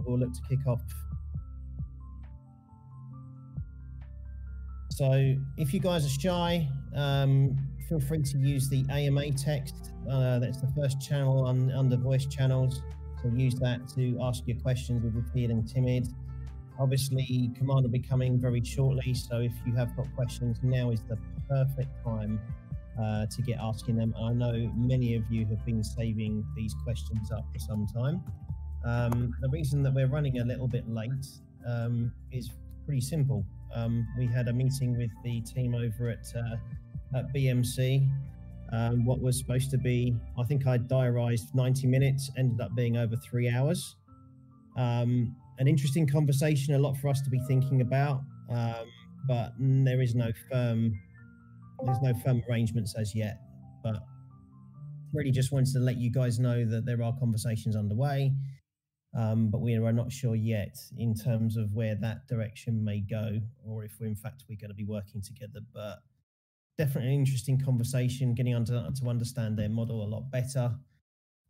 we'll look to kick off. So if you guys are shy, feel free to use the AMA text. That's the first channel under voice channels. So use that to ask your questions if you're feeling timid. Obviously, Command will be coming very shortly. So if you have got questions, now is the perfect time to get asking them. I know many of you have been saving these questions up for some time. The reason that we're running a little bit late is pretty simple. We had a meeting with the team over at BMC. What was supposed to be, I think I diarised 90 minutes, ended up being over 3 hours. An interesting conversation, a lot for us to be thinking about, but there's no firm arrangements as yet. But really just wanted to let you guys know that there are conversations underway, but we are not sure yet in terms of where that direction may go, or if we're going to be working together. But definitely an interesting conversation, getting to understand their model a lot better.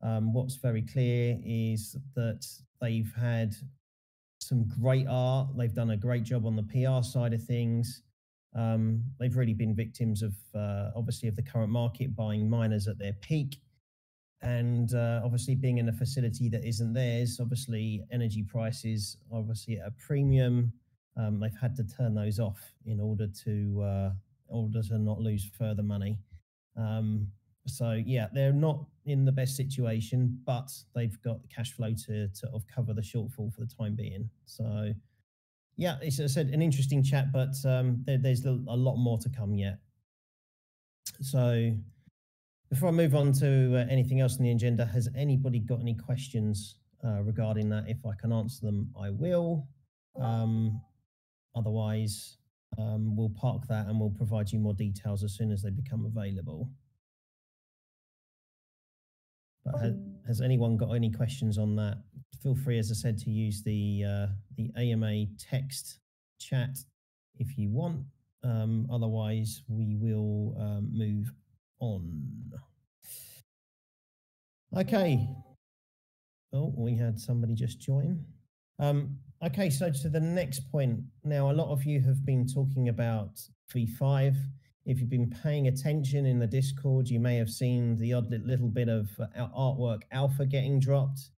What's very clear is that they've had some great art. They've done a great job on the PR side of things. They've really been victims of, obviously, of the current market, buying miners at their peak. And obviously being in a facility that isn't theirs, obviously energy prices, obviously at a premium. They've had to turn those off in order to not lose further money. So yeah, they're not in the best situation, but they've got the cash flow to cover the shortfall for the time being. So yeah, it's, as I said, an interesting chat, but there's a lot more to come yet. So before I move on to anything else on the agenda, has anybody got any questions regarding that? If I can answer them, I will. Otherwise, we'll park that and we'll provide you more details as soon as they become available. But has anyone got any questions on that? Feel free, as I said, to use the AMA text chat if you want. Otherwise, we will move on. Okay. Oh, we had somebody just join. Okay, so to the next point. Now, a lot of you have been talking about V5. If you've been paying attention in the Discord, you may have seen the odd little bit of artwork alpha getting dropped.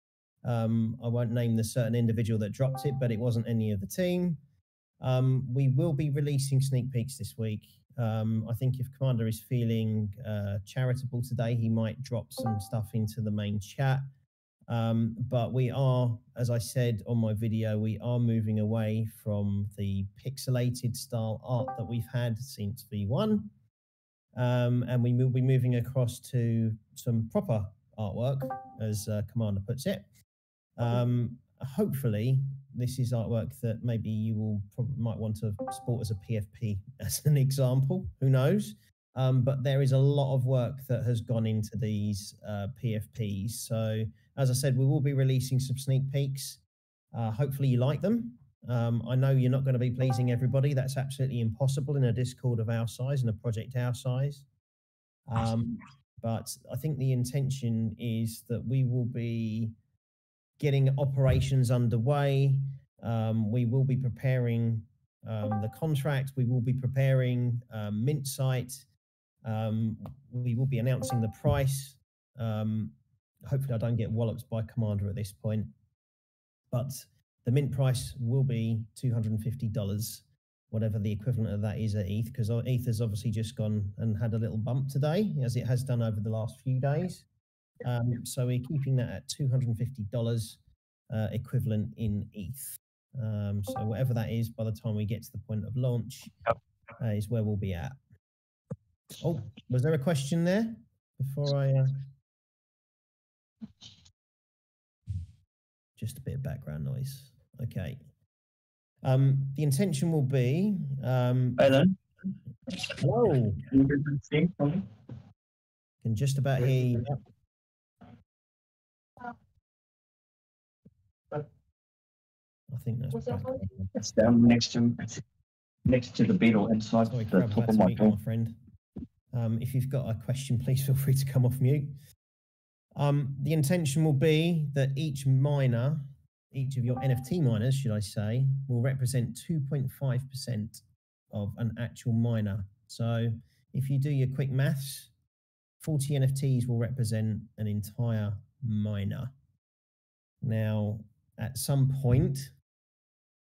I won't name the certain individual that dropped it, but it wasn't any of the team. We will be releasing sneak peeks this week. I think if Commander is feeling charitable today, he might drop some stuff into the main chat. But we are, as I said on my video, we are moving away from the pixelated style art that we've had since V1. And we will be moving across to some proper artwork, as Commander puts it. Hopefully, this is artwork that maybe you might want to sport as a PFP, as an example. Who knows? But there is a lot of work that has gone into these PFPs. So, as I said, we will be releasing some sneak peeks. Hopefully you like them. I know you're not going to be pleasing everybody. That's absolutely impossible in a Discord of our size and a project our size. But I think the intention is that we will be getting operations underway. We will be preparing the contract. We will be preparing mint site. We will be announcing the price. Hopefully I don't get walloped by Commander at this point. But the mint price will be $250, whatever the equivalent of that is at ETH, because ETH has obviously just gone and had a little bump today, as it has done over the last few days. So we're keeping that at $250 equivalent in ETH. So whatever that is, by the time we get to the point of launch, is where we'll be at. Oh, was there a question there before I... Just a bit of background noise. Okay. The intention will be... Hello. Whoa. Can just about hear you. I think that's background. It's down next to the beetle inside Sorry, the top of my phone. My friend. If you've got a question, please feel free to come off mute. The intention will be that each miner each of your NFT miners, should I say, will represent 2.5% of an actual miner. So if you do your quick maths, 40 NFTs will represent an entire miner. Now, at some point,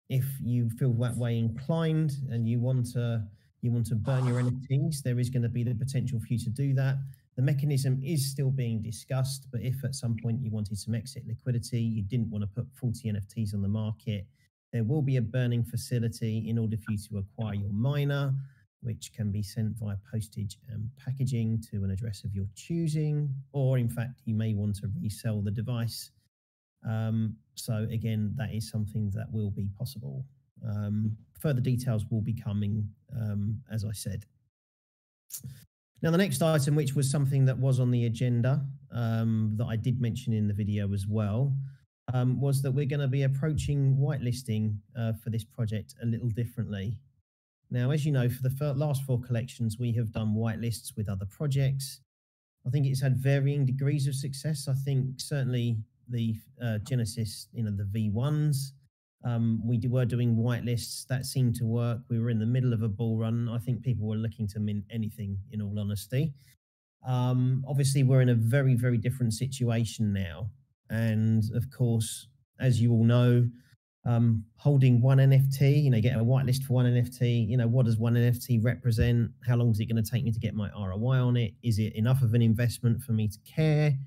if you feel that way inclined and you want to burn your NFTs, there is going to be the potential for you to do that. The mechanism is still being discussed, but if at some point you wanted some exit liquidity, you didn't want to put 40 NFTs on the market, there will be a burning facility in order for you to acquire your miner, which can be sent via postage and packaging to an address of your choosing, or in fact, you may want to resell the device. So again, that is something that will be possible. Further details will be coming, as I said. Now, the next item, which was something that was on the agenda, that I did mention in the video as well, was that we're going to be approaching whitelisting for this project a little differently. Now, as you know, for the last 4 collections, we have done whitelists with other projects. I think it's had varying degrees of success. I think certainly the Genesis, the V1s, we were doing whitelists. That seemed to work. We were in the middle of a bull run. I think people were looking to mint anything, in all honesty. Obviously, we're in a very, very different situation now. And of course, as you all know, holding one NFT, getting a whitelist for one NFT, what does one NFT represent? How long is it going to take me to get my ROI on it? Is it enough of an investment for me to care?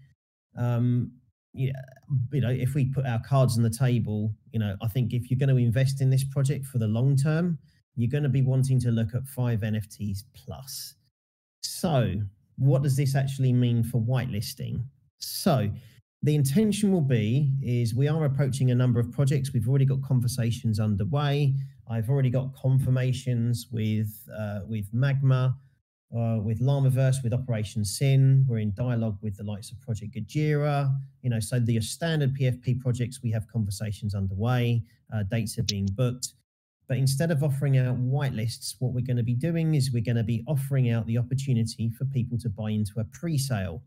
If we put our cards on the table, I think if you're going to invest in this project for the long term, you're going to be wanting to look at 5 NFTs plus. So what does this actually mean for whitelisting? So the intention will be is we are approaching a number of projects. We've already got conversations underway. I've already got confirmations with Magma, with Llamaverse, with Operation Sin. We're in dialogue with the likes of Project Gajira. So the standard PFP projects, we have conversations underway, dates are being booked. But instead of offering out whitelists, what we're going to be doing is we're going to be offering out the opportunity for people to buy into a pre-sale.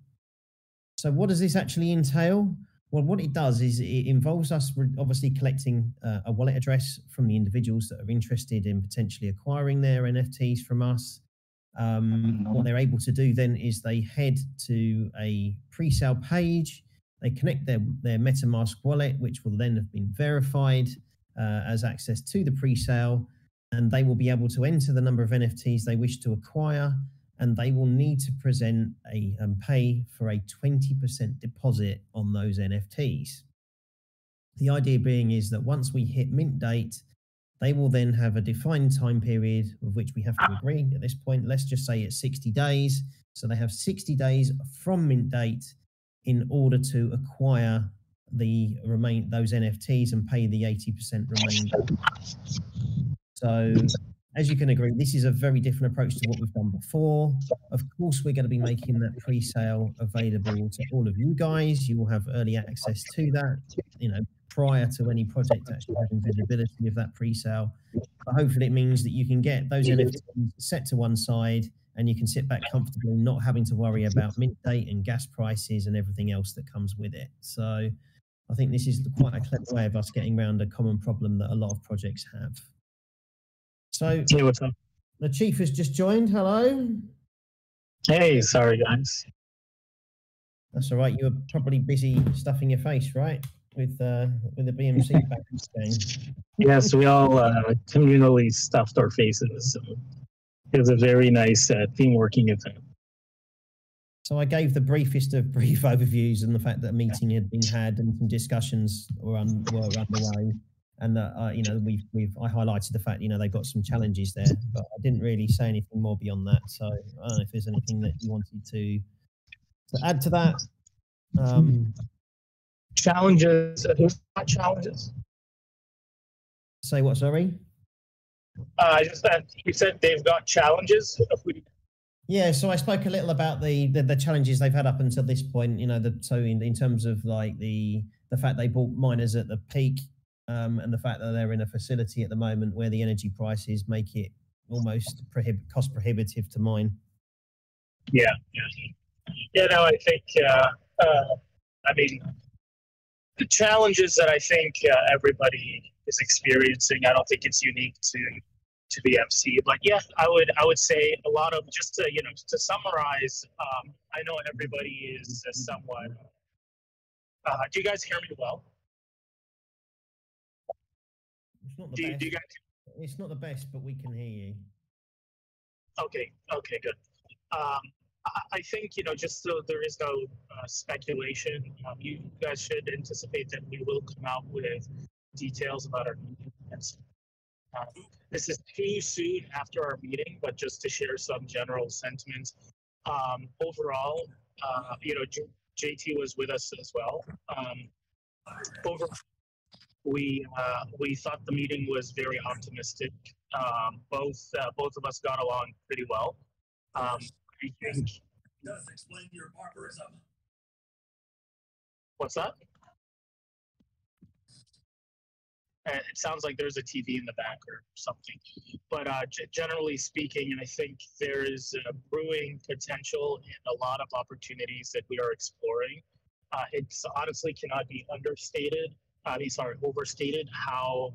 So what does this actually entail? Well, what it does is it involves us obviously collecting a wallet address from the individuals that are interested in potentially acquiring their NFTs from us. What they're able to do then is they head to a pre-sale page, they connect their MetaMask wallet, which will then have been verified as access to the pre-sale, and they will be able to enter the number of NFTs they wish to acquire, and they will need to present and pay for a 20% deposit on those NFTs. The idea being is that once we hit mint date, they will then have a defined time period of which we have to agree at this point. Let's just say it's 60 days. So they have 60 days from mint date in order to acquire those NFTs and pay the 80% remainder. So as you can agree, this is a very different approach to what we've done before. Of course, we're going to be making that pre-sale available to all of you guys. You will have early access to that, prior to any project actually having visibility of that pre-sale. But hopefully it means that you can get those NFTs set to one side and you can sit back comfortably, not having to worry about mint date and gas prices and everything else that comes with it. So I think this is quite a clever way of us getting around a common problem that a lot of projects have. So hey, what's up? The chief has just joined. Hello. Hey, sorry guys. That's all right. You were probably busy stuffing your face, right? With the BMC back thing. Yes, we all communally stuffed our faces. So it was a very nice team working event. So I gave the briefest of brief overviews and the fact that a meeting had been had and some discussions were underway. And that I highlighted the fact they've got some challenges there, but I didn't really say anything more beyond that. So I don't know if there's anything that you wanted to add to that. Challenges? Who's got challenges? Say what? Sorry. Just that you said they've got challenges. Yeah, so I spoke a little about the challenges they've had up until this point. So in terms of like the fact they bought miners at the peak. And the fact that they're in a facility at the moment where the energy prices make it almost cost prohibitive to mine. Yeah. No, I think, the challenges that I think everybody is experiencing. I don't think it's unique to the MC, but yeah, I would say a lot of just to to summarize. I know everybody is somewhat. Do you guys hear me well? It's not the Do best. you guys? It's not the best, but we can hear you. Okay, good. I think just so there is no speculation, you guys should anticipate that we will come out with details about our meeting. This is too soon after our meeting, but just to share some general sentiments. Overall, JT was with us as well. We thought the meeting was very optimistic. Both of us got along pretty well. I think. Does explain your barbarism. What's that? It sounds like there's a TV in the back or something. But generally speaking, I think there is brewing potential and a lot of opportunities that we are exploring. It's honestly cannot be overstated how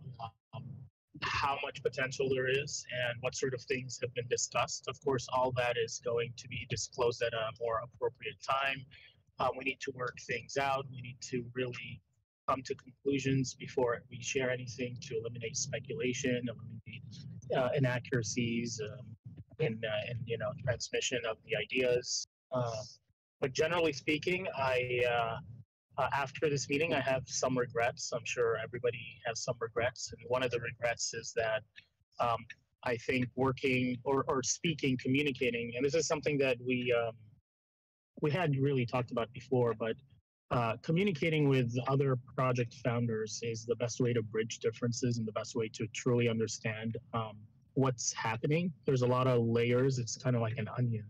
much potential there is and what sort of things have been discussed. Of course, all that is going to be disclosed at a more appropriate time. We need to work things out. We need to really come to conclusions before we share anything to eliminate speculation, eliminate inaccuracies, in transmission of the ideas. But generally speaking, after this meeting, I have some regrets. I'm sure everybody has some regrets. And one of the regrets is that I think working or speaking, communicating, and this is something that we had really talked about before, but communicating with other project founders is the best way to bridge differences and the best way to truly understand what's happening. There's a lot of layers. It's kind of like an onion.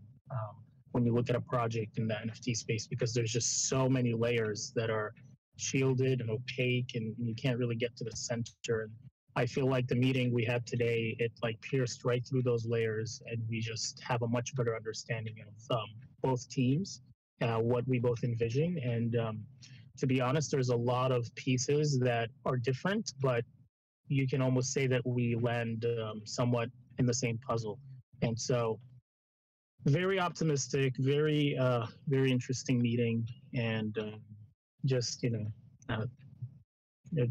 When you look at a project in the NFT space, because there's just so many layers that are shielded and opaque, and you can't really get to the center. And I feel like the meeting we had today, it like pierced right through those layers, and we just have a much better understanding of both teams, what we both envision. And to be honest, there's a lot of pieces that are different, but you can almost say that we land somewhat in the same puzzle. And so very optimistic, very interesting meeting, and just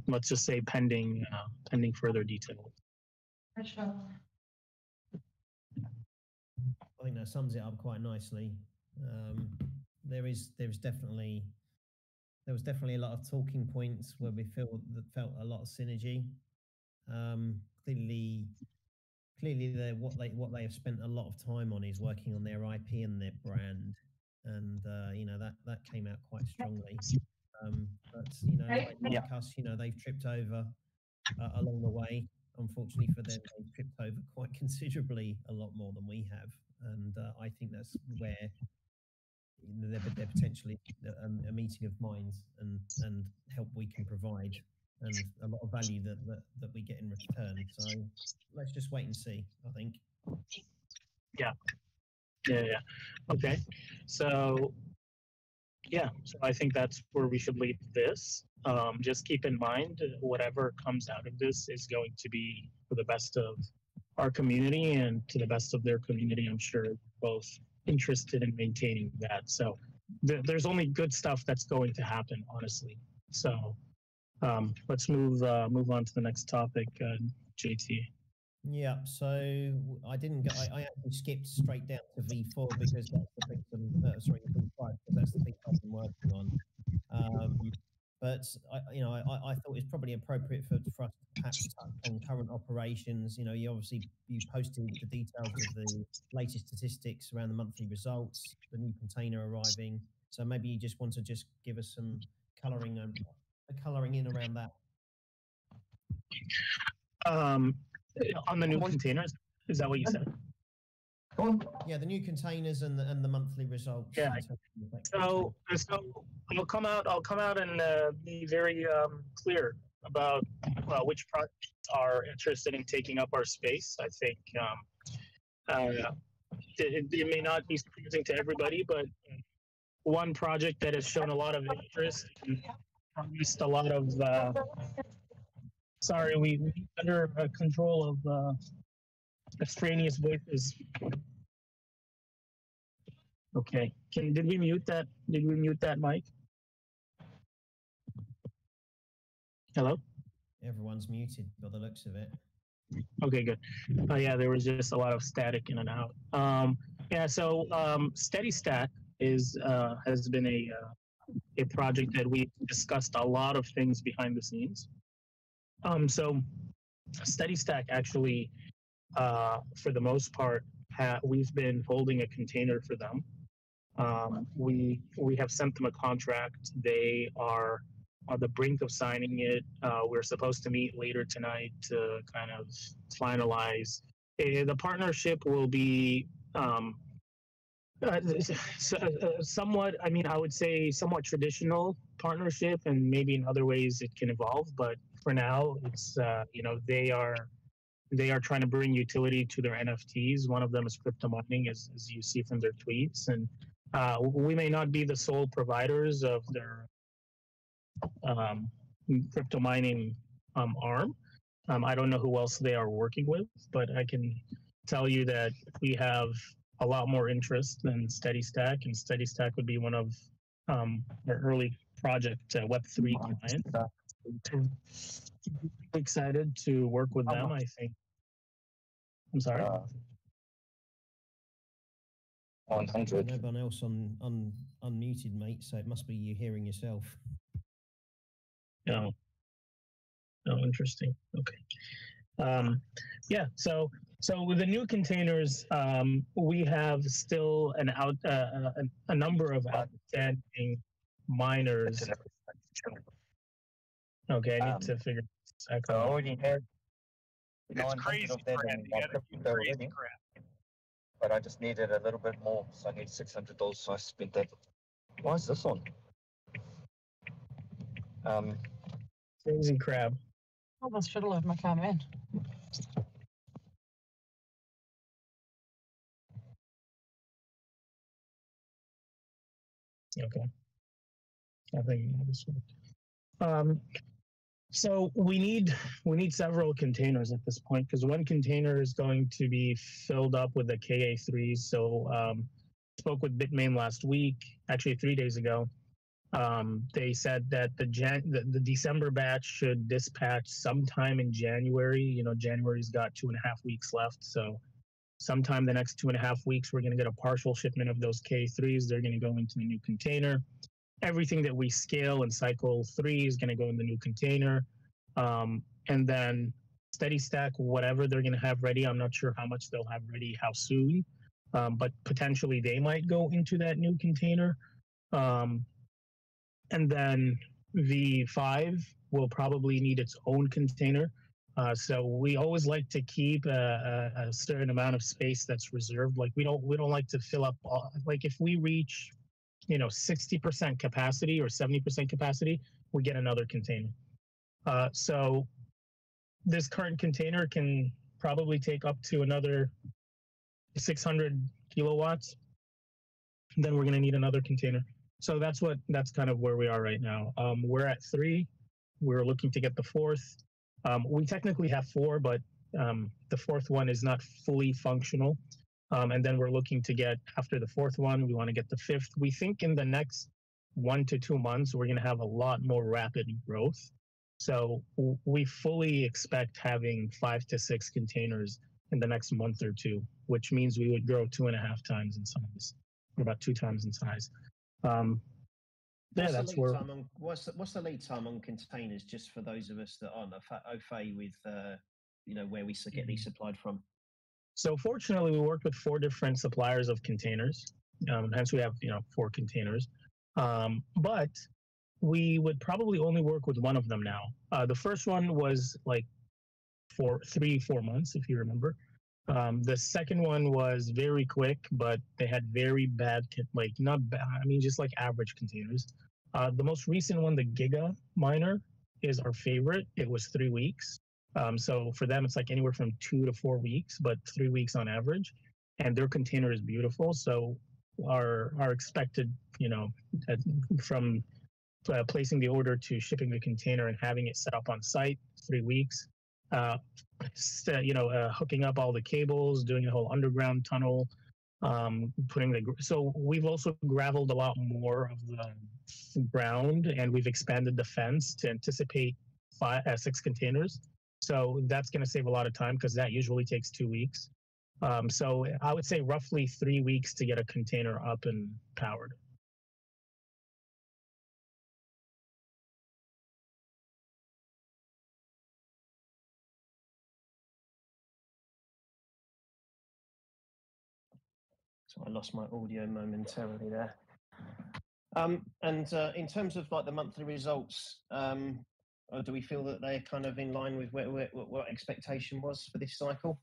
let's just say pending further details. I think that sums it up quite nicely. There was definitely a lot of talking points where we felt a lot of synergy. Clearly, what they have spent a lot of time on is working on their IP and their brand, and that came out quite strongly. But like us, they've tripped over along the way. Unfortunately for them, they've tripped over quite considerably, a lot more than we have, and I think that's where they're potentially a meeting of minds and help we can provide, and a lot of value that we get in return. So let's just wait and see, I think. Yeah. Okay. So I think that's where we should leave this. Just keep in mind, whatever comes out of this is going to be for the best of our community and to the best of their community. I'm sure both interested in maintaining that. So there's only good stuff that's going to happen, honestly. So let's move on to the next topic, JT. Yeah, so I actually skipped straight down to V4 because that's the thing. V5 because that's the thing I've been working on. But I thought it's probably appropriate for us to perhaps touch on current operations. You posted the details of the latest statistics around the monthly results, the new container arriving. So maybe you just want to give us some colouring in around that. On the new containers, is that what you said? Yeah, the new containers and the monthly results. Yeah. So I'll come out and be very clear about which projects are interested in taking up our space. I think it may not be surprising to everybody, but one project that has shown a lot of interest in Just a lot of sorry, we under control of extraneous voices. Okay, did we mute that? Did we mute that mic? Hello. Everyone's muted by the looks of it. Okay, good. Yeah, there was just a lot of static in and out. Yeah, so Steady Stack has been a project that we discussed a lot of things behind the scenes. So Steady Stack actually, for the most part, we've been holding a container for them. We have sent them a contract. They are on the brink of signing it. We're supposed to meet later tonight to kind of finalize. The partnership will be somewhat, I mean, I would say somewhat traditional partnership, and maybe in other ways it can evolve. But for now, it's they are trying to bring utility to their NFTs. One of them is crypto mining, as you see from their tweets, and we may not be the sole providers of their crypto mining arm. I don't know who else they are working with, but I can tell you that we have a lot more interest than Steady Stack, and Steady Stack would be one of our early project Web3 clients. Excited to work with them, I think. I'm sorry. 100. No one else unmuted, mate, so it must be you hearing yourself. No. Oh, interesting. Okay. Yeah. So with the new containers, we have still a number of outstanding miners. Okay, I need to figure this out. So I already had It's crazy of them crap. in You my gotta do crypto crazy already, crap. but I just needed a little bit more, so I need $600, so I spent that. Why is this on? Crazy crab. Almost should have left my comment. Okay. I think this one. So we need several containers at this point, because one container is going to be filled up with the KA3s. So spoke with Bitmain last week, actually 3 days ago. They said that the December batch should dispatch sometime in January. You know, January's got 2.5 weeks left, so sometime the next 2.5 weeks, we're going to get a partial shipment of those K3s. They're going to go into the new container. Everything that we scale and cycle 3 is going to go in the new container. And then Steady Stack, whatever they're going to have ready, I'm not sure how much they'll have ready, how soon, but potentially they might go into that new container. And then V5 will probably need its own container. So we always like to keep a certain amount of space that's reserved. Like we don't like to fill up all, like if we reach 60% capacity or 70% capacity, we get another container. So this current container can probably take up to another 600 kilowatts. Then we're going to need another container. So that's kind of where we are right now. We're at 3. We're looking to get the 4th. We technically have 4, but the 4th one is not fully functional. And then we're looking to get, after the 4th one, we want to get the 5th. We think in the next 1 to 2 months, we're going to have a lot more rapid growth. So we fully expect having 5 to 6 containers in the next month or 2, which means we would grow 2.5 times in size, or about 2 times in size. What's the lead time on containers, just for those of us that aren't au fait with where we get these supplied from? So fortunately, we worked with 4 different suppliers of containers. Hence, we have 4 containers. But we would probably only work with one of them now. The first one was like for 3-4 months, if you remember. The second one was very quick, but they had very bad, not bad, I mean, just like average containers. The most recent one, the Giga miner, is our favorite. It was 3 weeks. So for them, it's like anywhere from 2 to 4 weeks, but 3 weeks on average. And their container is beautiful. So our expected, from placing the order to shipping the container and having it set up on site, 3 weeks. Hooking up all the cables, doing the whole underground tunnel, so we've also graveled a lot more of the ground, and we've expanded the fence to anticipate 6 containers. So that's going to save a lot of time because that usually takes 2 weeks. So I would say roughly 3 weeks to get a container up and powered. So I lost my audio momentarily there. In terms of like the monthly results, do we feel that they're kind of in line with what expectation was for this cycle?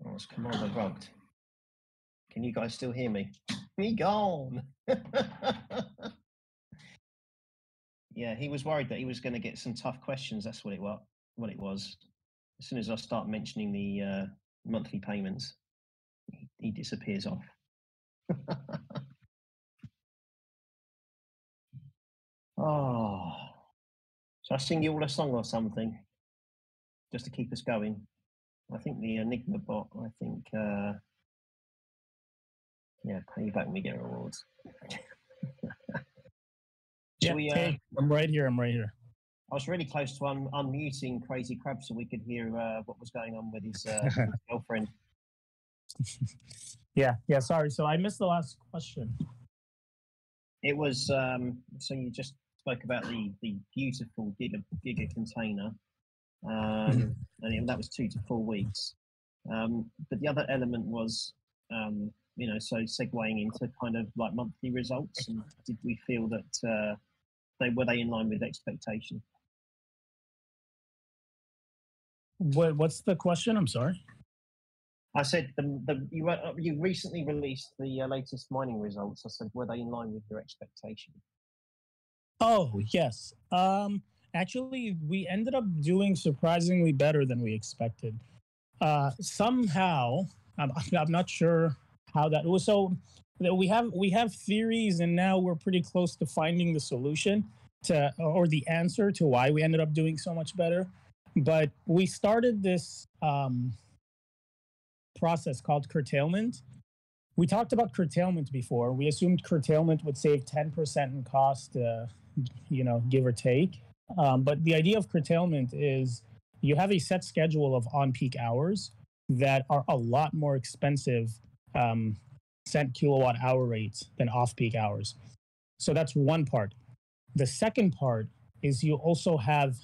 Oh, it's Commander Rugged. Can you guys still hear me? Me gone. Yeah, he was worried that he was going to get some tough questions. That's what it was. As soon as I start mentioning the monthly payments, he disappears off. Oh, so I sing you all a song or something, just to keep us going. I think the Enigma bot, yeah, pay you back when we get rewards. Hey, I'm right here. I was really close to unmuting Crazy Crab so we could hear what was going on with his girlfriend. Yeah, sorry. So I missed the last question. It was, so you just spoke about the beautiful Giga container, and that was 2 to 4 weeks. But the other element was, so segueing into kind of like monthly results, and did we feel that were they in line with expectation? What's the question? I'm sorry. I said you recently released the latest mining results. I said, were they in line with your expectation? Oh, yes. Actually, we ended up doing surprisingly better than we expected. Somehow, I'm not sure how that was. So we have theories, and now we're pretty close to finding the solution or the answer to why we ended up doing so much better. But we started this process called curtailment. We talked about curtailment before. We assumed curtailment would save 10% in cost, give or take. But the idea of curtailment is you have a set schedule of on-peak hours that are a lot more expensive cent kilowatt hour rates than off-peak hours. So that's one part. The second part is you also have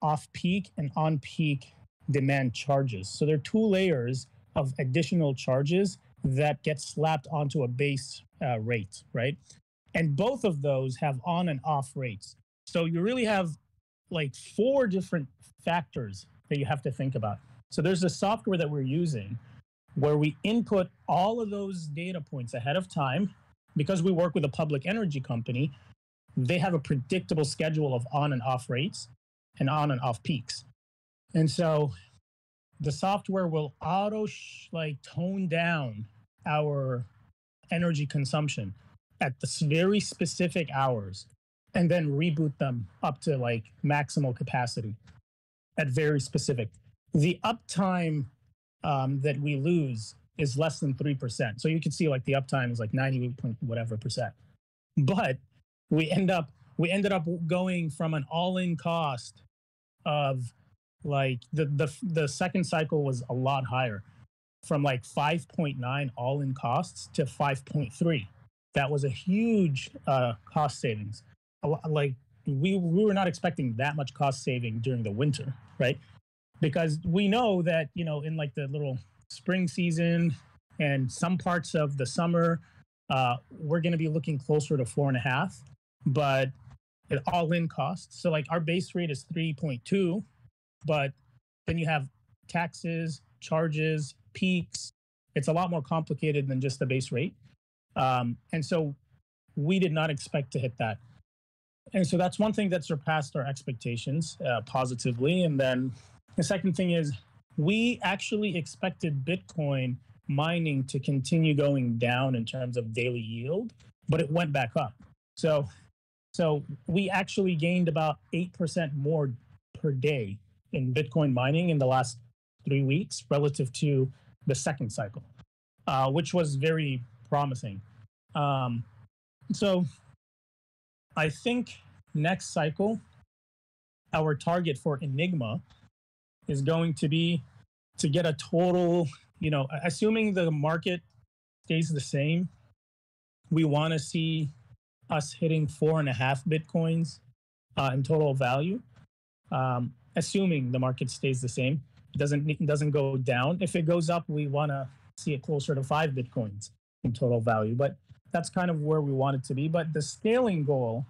off-peak and on-peak demand charges. So there are 2 layers of additional charges that get slapped onto a base rate, right? And both of those have on and off rates. So you really have like 4 different factors that you have to think about. So there's a software that we're using where we input all of those data points ahead of time. Because we work with a public energy company, they have a predictable schedule of on and off rates and on and off peaks. And so the software will tone down our energy consumption at the very specific hours and then reboot them up to like maximal capacity at very specific. The uptime that we lose is less than 3%. So you can see like the uptime is like 90% But we ended up going from an all-in cost of like the second cycle was a lot higher, from like 5.9 all-in costs to 5.3. That was a huge cost savings. Like we were not expecting that much cost saving during the winter, right? Because we know that, in like the little spring season and some parts of the summer, we're going to be looking closer to 4.5, but it all-in costs. So like our base rate is 3.2, but then you have taxes, charges, peaks. It's a lot more complicated than just the base rate. And so we did not expect to hit that. And so that's one thing that surpassed our expectations positively. And then the second thing is we actually expected Bitcoin mining to continue going down in terms of daily yield, but it went back up. So we actually gained about 8% more per day in Bitcoin mining in the last 3 weeks relative to the second cycle, which was very promising. So I think next cycle, our target for Enigma is going to be to get a total, assuming the market stays the same, we want to see us hitting 4.5 Bitcoins in total value. Assuming the market stays the same, it doesn't go down. If it goes up, we want to see it closer to 5 Bitcoins in total value. But that's kind of where we want it to be. But the scaling goal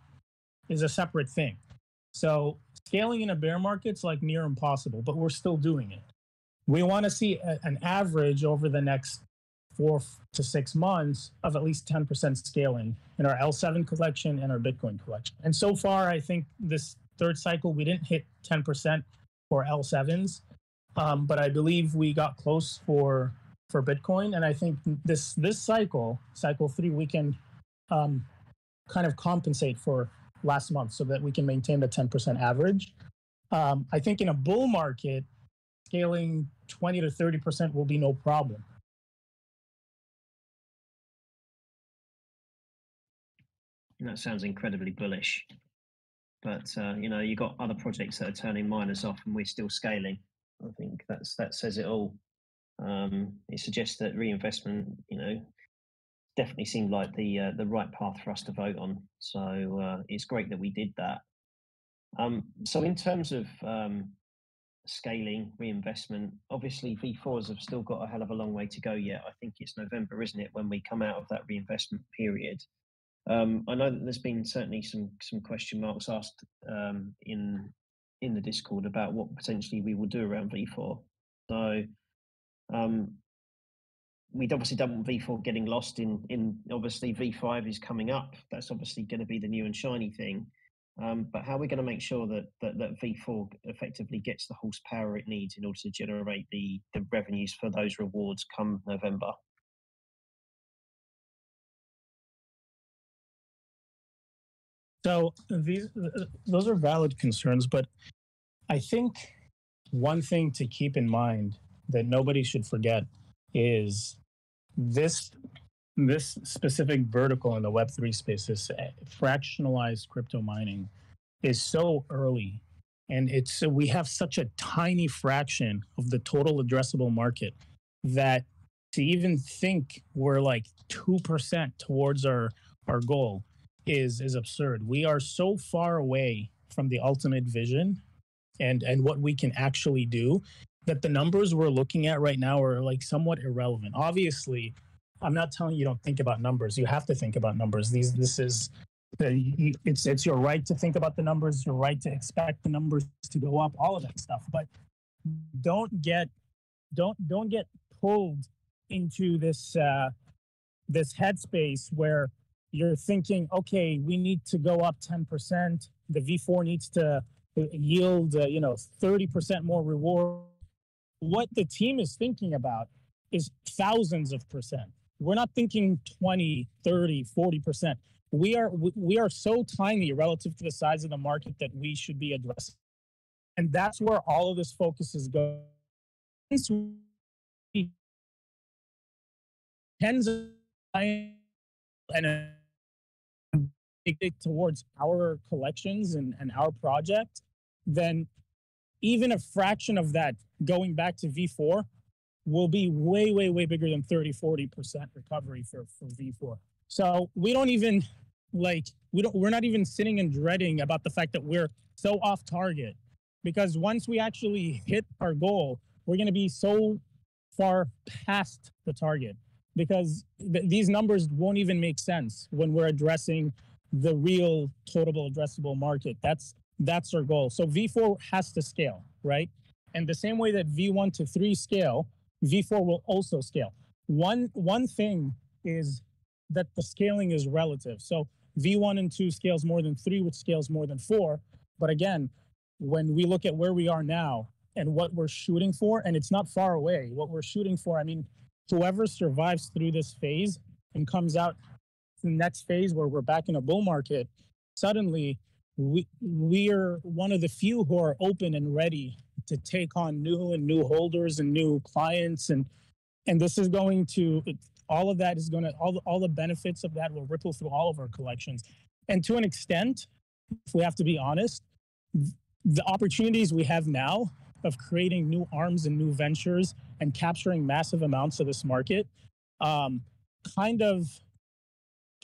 is a separate thing. So scaling in a bear market's like near impossible, but we're still doing it. We want to see an average over the next 4 to 6 months of at least 10% scaling in our L7 collection and our Bitcoin collection. And so far, I think this third cycle, we didn't hit 10% for L7s, but I believe we got close for Bitcoin. And I think this cycle 3, we can kind of compensate for last month so that we can maintain the 10% average. I think in a bull market, scaling 20 to 30% will be no problem. That sounds incredibly bullish. But, you've got other projects that are turning miners off and we're still scaling. I think that says it all. It suggests that reinvestment, definitely seemed like the right path for us to vote on. So it's great that we did that. So in terms of scaling, reinvestment, obviously V4s have still got a hell of a long way to go yet. I think it's November, isn't it, when we come out of that reinvestment period. I know that there's been certainly some question marks asked in the Discord about what potentially we will do around V4. So we obviously don't want V4 getting lost in obviously V5 is coming up. That's obviously going to be the new and shiny thing. But how are we going to make sure that V4 effectively gets the horsepower it needs in order to generate the revenues for those rewards come November? So those are valid concerns, but I think one thing to keep in mind that nobody should forget is this specific vertical in the Web3 space, this fractionalized crypto mining, is so early, and we have such a tiny fraction of the total addressable market that to even think we're like 2% towards our goal is absurd. We are so far away from the ultimate vision and what we can actually do that the numbers we're looking at right now are like somewhat irrelevant. Obviously, I'm not telling you don't think about numbers. You have to think about numbers. It's your right to think about the numbers, your right to expect the numbers to go up, all of that stuff. But don't get pulled into this headspace where you're thinking, okay, we need to go up 10%. The V4 needs to yield, 30% more reward. What the team is thinking about is thousands of percent. We're not thinking 20, 30, 40%. We are so tiny relative to the size of the market that we should be addressing. And that's where all of this focus is going. Tens of and towards our collections and our project, then even a fraction of that going back to V4 will be way, way, way bigger than 30, 40% recovery for V4. So we don't even we're not even sitting and dreading about the fact that we're so off target, because once we actually hit our goal, we're going to be so far past the target, because these numbers won't even make sense when we're addressing the real total addressable market. That's our goal. So V4 has to scale, right? And the same way that V1 to 3 scale, V4 will also scale. One thing is that the scaling is relative. So V1 and 2 scales more than 3, which scales more than 4. But again, when we look at where we are now and what we're shooting for, and it's not far away, what we're shooting for, I mean, whoever survives through this phase and comes out to the next phase where we're back in a bull market, suddenly we're one of the few who are open and ready to take on new holders and new clients, and this is going to, all of that is going to, all the benefits of that will ripple through all of our collections. And to an extent, if we have to be honest, the opportunities we have now of creating new arms and new ventures and capturing massive amounts of this market kind of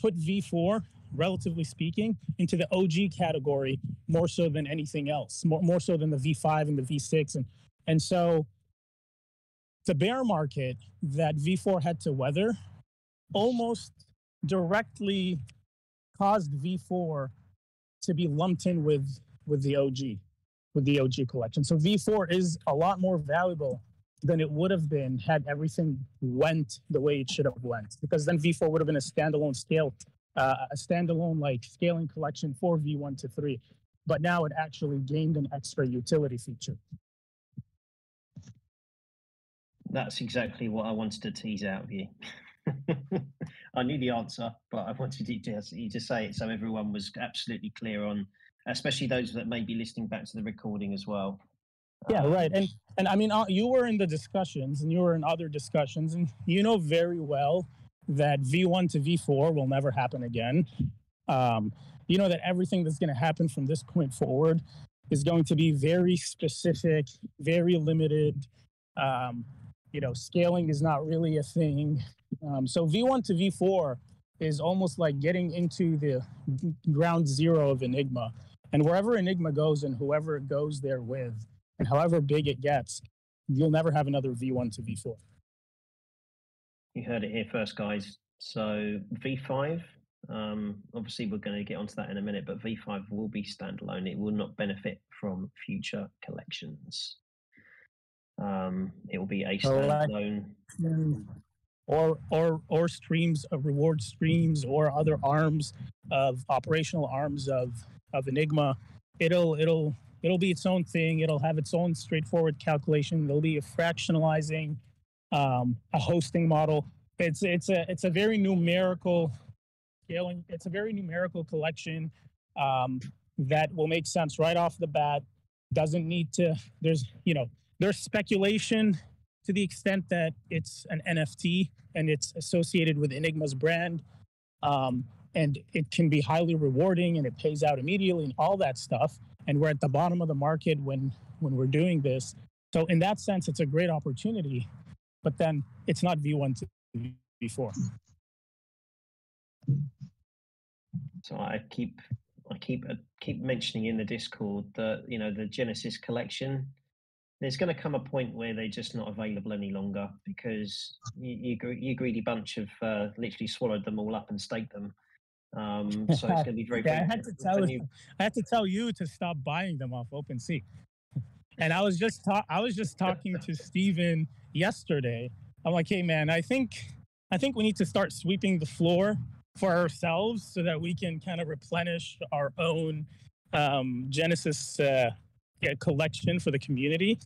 put V4, relatively speaking, into the OG category more so than anything else, more so than the V5 and the V6. And so the bear market that V4 had to weather almost directly caused V4 to be lumped in with the OG collection. So V4 is a lot more valuable than it would have been had everything went the way it should have went, because then V4 would have been a standalone like scaling collection for V1 to 3. But now it actually gained an extra utility feature. That's exactly what I wanted to tease out of you. I knew the answer, but I wanted you to say it so everyone was absolutely clear on, especially those that may be listening back to the recording as well. Yeah, right. And I mean, you were in the discussions and you were in other discussions, and you know very well that V1 to V4 will never happen again. You know that everything that's going to happen from this point forward is going to be very specific, very limited. You know, scaling is not really a thing. So V1 to V4 is almost like getting into the ground zero of Enigma. And wherever Enigma goes and whoever it goes there with, and however big it gets, you'll never have another V1 to V4. You heard it here first, guys. So V5, obviously we're going to get onto that in a minute, but V5 will be standalone. It will not benefit from future collections. It will be a standalone. Or streams of reward streams or other arms of operational arms of Enigma. It'll be its own thing. It'll have its own straightforward calculation. There'll be a fractionalizing, a hosting model. It's a very numerical scaling. It's a very numerical collection that will make sense right off the bat. Doesn't need to. There's speculation to the extent that it's an NFT and it's associated with Enigma's brand, and it can be highly rewarding and it pays out immediately and all that stuff. And we're at the bottom of the market when we're doing this. So in that sense, it's a great opportunity, but then it's not V1 to V4. So I keep mentioning in the Discord that, you know, the Genesis collection, there's going to come a point where they're just not available any longer because you greedy bunch have literally swallowed them all up and staked them. So it's going to be very. Yeah, I had to tell you to stop buying them off OpenSea. And I was just talking to Steven yesterday. I'm like, hey man, I think we need to start sweeping the floor for ourselves so that we can kind of replenish our own Genesis collection for the community.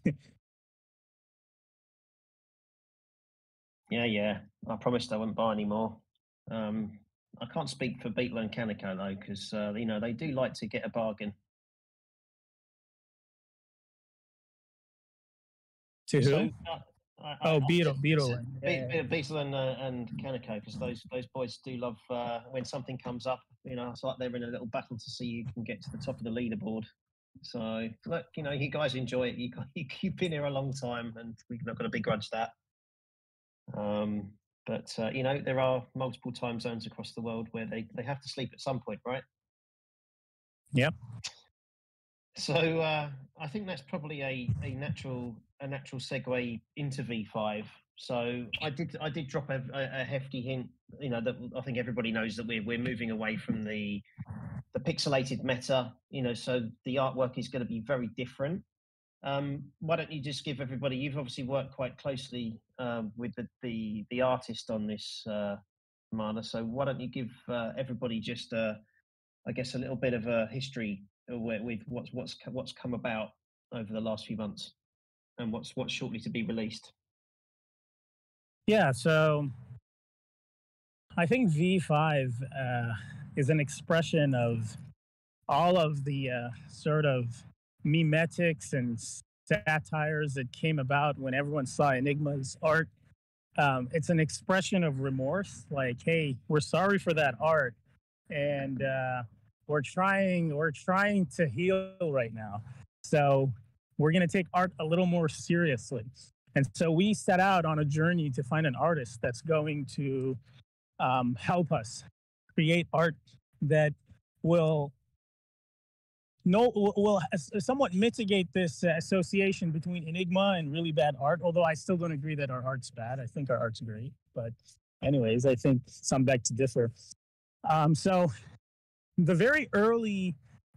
Yeah. I promised I wouldn't buy any more. I can't speak for Beetle and Kaneko though, because you know, they do like to get a bargain. To who? Beetle. Beetle and Kaneko, because those boys do love when something comes up. You know, it's like they're in a little battle to see who can get to the top of the leaderboard. So look, you know, you guys enjoy it. You've been here a long time, and we're not going to begrudge that. But you know, there are multiple time zones across the world where they have to sleep at some point, right? Yep. So I think that's probably a natural segue into V5. So I did drop a hefty hint, you know, that I think everybody knows that we're moving away from the pixelated meta, you know, so the artwork is going to be very different. Why don't you just give everybody, you've obviously worked quite closely with the artist on this, Marla, so why don't you give everybody just I guess a little bit of a history with what's come about over the last few months and what's shortly to be released. Yeah, so I think V5 is an expression of all of the sort of memetics and satires that came about when everyone saw Enigma's art. It's an expression of remorse, like, hey, we're sorry for that art, and we're trying to heal right now. So we're going to take art a little more seriously. And so we set out on a journey to find an artist that's going to help us create art that will will somewhat mitigate this association between Enigma and really bad art. Although I still don't agree that our art's bad. I think our art's great. But anyways, I think some beg to differ. So the very early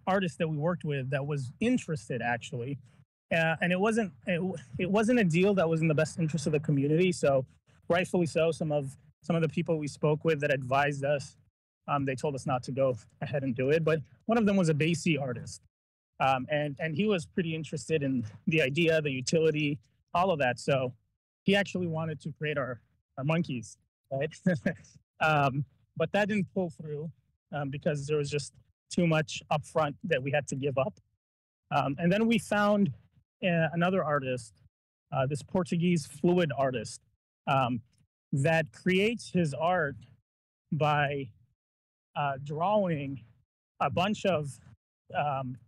artist that we worked with that was interested actually, and it wasn't a deal that was in the best interest of the community. So rightfully so, some of the people we spoke with that advised us, they told us not to go ahead and do it. But one of them was a Basie artist, and he was pretty interested in the idea, the utility, all of that. So he actually wanted to create our monkeys, right? But that didn't pull through because there was just too much upfront that we had to give up. And then we found another artist, this Portuguese fluid artist, that creates his art by drawing a bunch of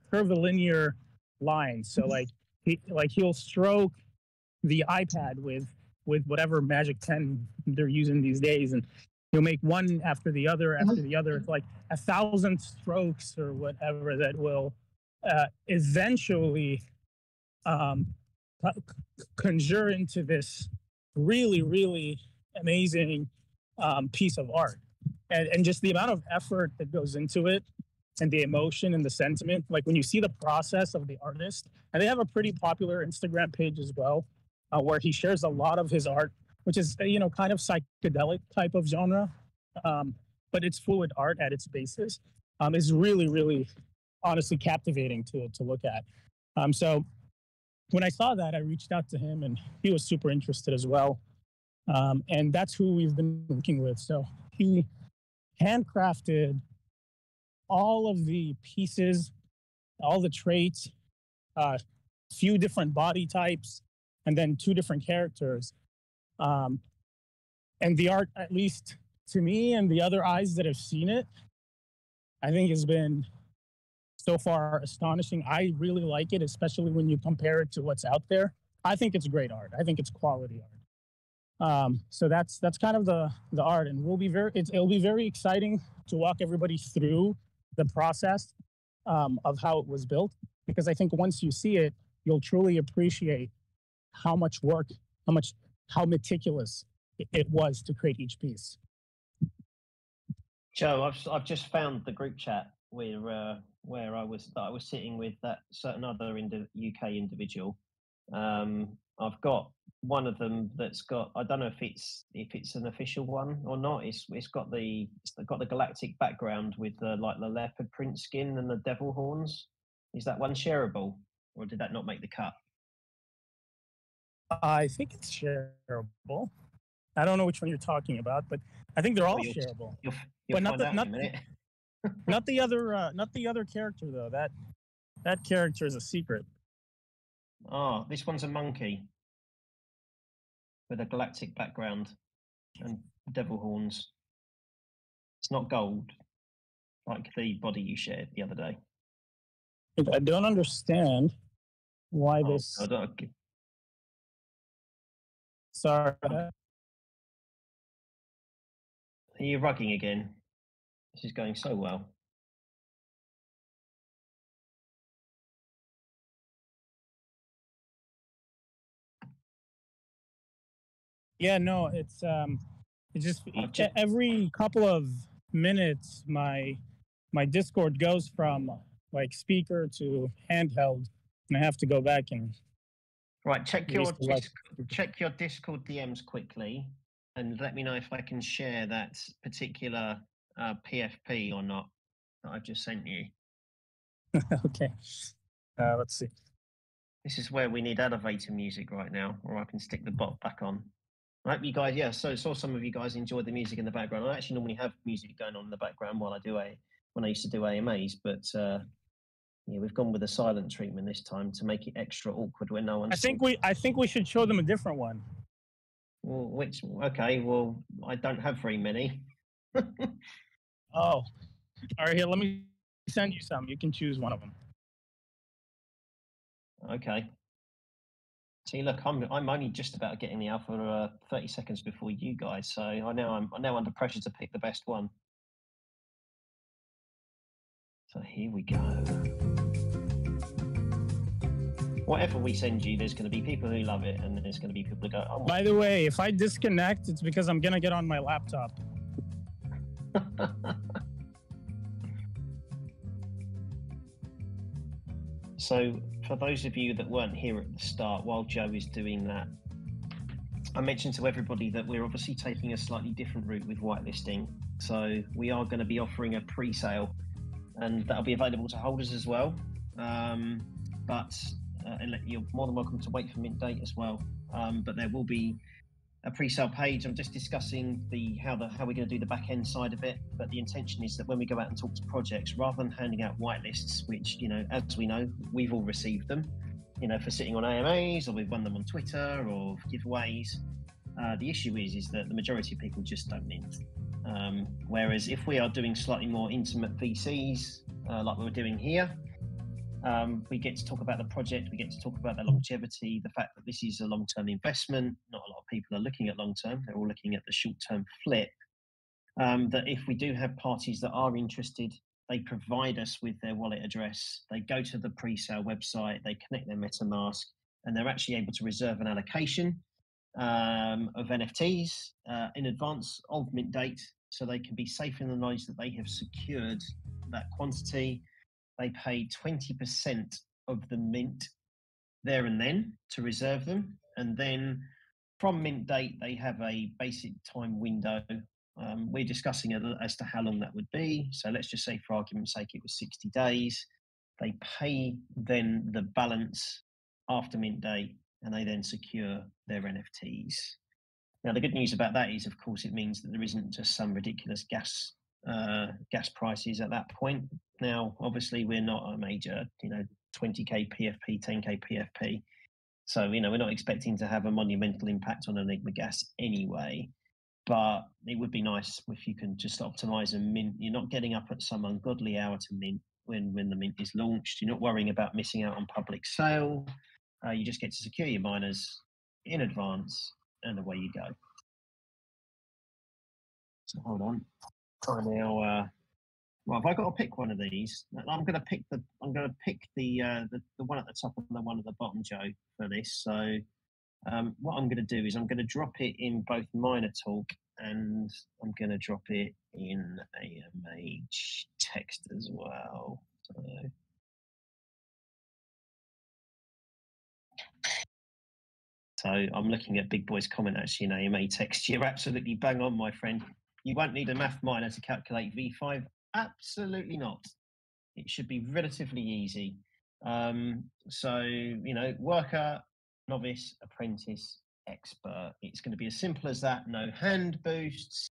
curvilinear lines. So he'll stroke the iPad with whatever magic pen they're using these days, and he'll make one after the other after the other. It's like 1,000 strokes or whatever that will eventually conjure into this really, really amazing piece of art. And just the amount of effort that goes into it and the emotion and the sentiment, like when you see the process of the artist, and they have a pretty popular Instagram page as well, where he shares a lot of his art, which is, kind of psychedelic type of genre, but it's fluid art at its basis, is really, really honestly captivating to look at. So when I saw that, I reached out to him and he was super interested as well. And that's who we've been working with. So he handcrafted all of the pieces, all the traits, few different body types, and then 2 different characters. And the art, at least to me and the other eyes that have seen it, I think has been so far astonishing. I really like it, especially when you compare it to what's out there. I think it's great art. I think it's quality art. So that's kind of the art, and it'll be very exciting to walk everybody through the process of how it was built, because I think once you see it, you'll truly appreciate how much work, how meticulous it was to create each piece. Joe, I've just found the group chat where I was sitting with that certain other UK individual. I've got one of them that's got, I don't know if it's an official one or not. It's got the galactic background with the leopard print skin and the devil horns. Is that one shareable, or did that not make the cut? I think it's shareable. I don't know which one you're talking about, but I think they're all shareable. You'll but not not the other character though. That character is a secret. Oh, this one's a monkey with a galactic background and devil horns. It's not gold, like the body you shared the other day. I don't understand why this. Sorry. Are you rugging again? This is going so well. Yeah, no, it's just every couple of minutes my Discord goes from like speaker to handheld, and I have to go back and check your Discord DMs quickly, and let me know if I can share that particular PFP or not that I've just sent you. Okay, let's see. This is where we need elevator music right now, or I can stick the bot back on. I hope you guys, yeah. So saw some of you guys enjoyed the music in the background. I actually normally have music going on in the background while when I used to do AMAs, but yeah, we've gone with a silent treatment this time to make it extra awkward when no one's. I think we should show them a different one. Well, okay, well, I don't have very many. Oh, all right. Here, let me send you some. You can choose one of them. Okay. See, look, I'm only just about getting the alpha 30 seconds before you guys, so I'm now under pressure to pick the best one. So here we go. Whatever we send you, there's going to be people who love it, and there's going to be people who go, oh. By the way, if I disconnect, it's because I'm going to get on my laptop. So for those of you that weren't here at the start, while Joe is doing that, I mentioned to everybody that we're obviously taking a slightly different route with whitelisting. So we are going to be offering a pre-sale, and that'll be available to holders as well. But you're more than welcome to wait for mint date as well. But there will be a pre-sale page. I'm just discussing how we're going to do the back end side of it. But the intention is that when we go out and talk to projects, rather than handing out whitelists, which, you know, as we know, we've all received them, you know, for sitting on AMAs, or we've won them on Twitter or giveaways. The issue is that the majority of people just don't mint. Whereas if we are doing slightly more intimate VCs, like we're doing here, we get to talk about the project, we get to talk about the longevity, the fact that this is a long-term investment. Not a lot of people are looking at long-term, they're all looking at the short-term flip. That if we do have parties that are interested, they provide us with their wallet address, they go to the pre-sale website, they connect their MetaMask, and they're actually able to reserve an allocation of NFTs in advance of mint date, so they can be safe in the knowledge that they have secured that quantity. They pay 20% of the mint there and then to reserve them. And then from mint date, they have a basic time window. We're discussing as to how long that would be. So let's just say, for argument's sake, it was 60 days. They pay then the balance after mint date, and they then secure their NFTs. Now, the good news about that is, of course, it means that there isn't just some ridiculous gas prices at that point. Now, obviously, we're not a major, 20k PFP, 10k PFP, so we're not expecting to have a monumental impact on Enigma gas anyway. But it would be nice if you can just optimize and mint. You're not getting up at some ungodly hour to mint when the mint is launched. You're not worrying about missing out on public sale. You just get to secure your miners in advance, and away you go. So hold on. Now, well, have I got to pick one of these? I'm going to pick the one at the top and the one at the bottom, Joe, for this. So what I'm going to do is I'm going to drop it in both Miner Talk, and I'm going to drop it in AMA text as well. So I'm looking at Big Boy's comment actually in AMA text. You're absolutely bang on, my friend. You won't need a math miner to calculate V5. Absolutely not. It should be relatively easy. So, worker, novice, apprentice, expert. It's going to be as simple as that. No hand boosts,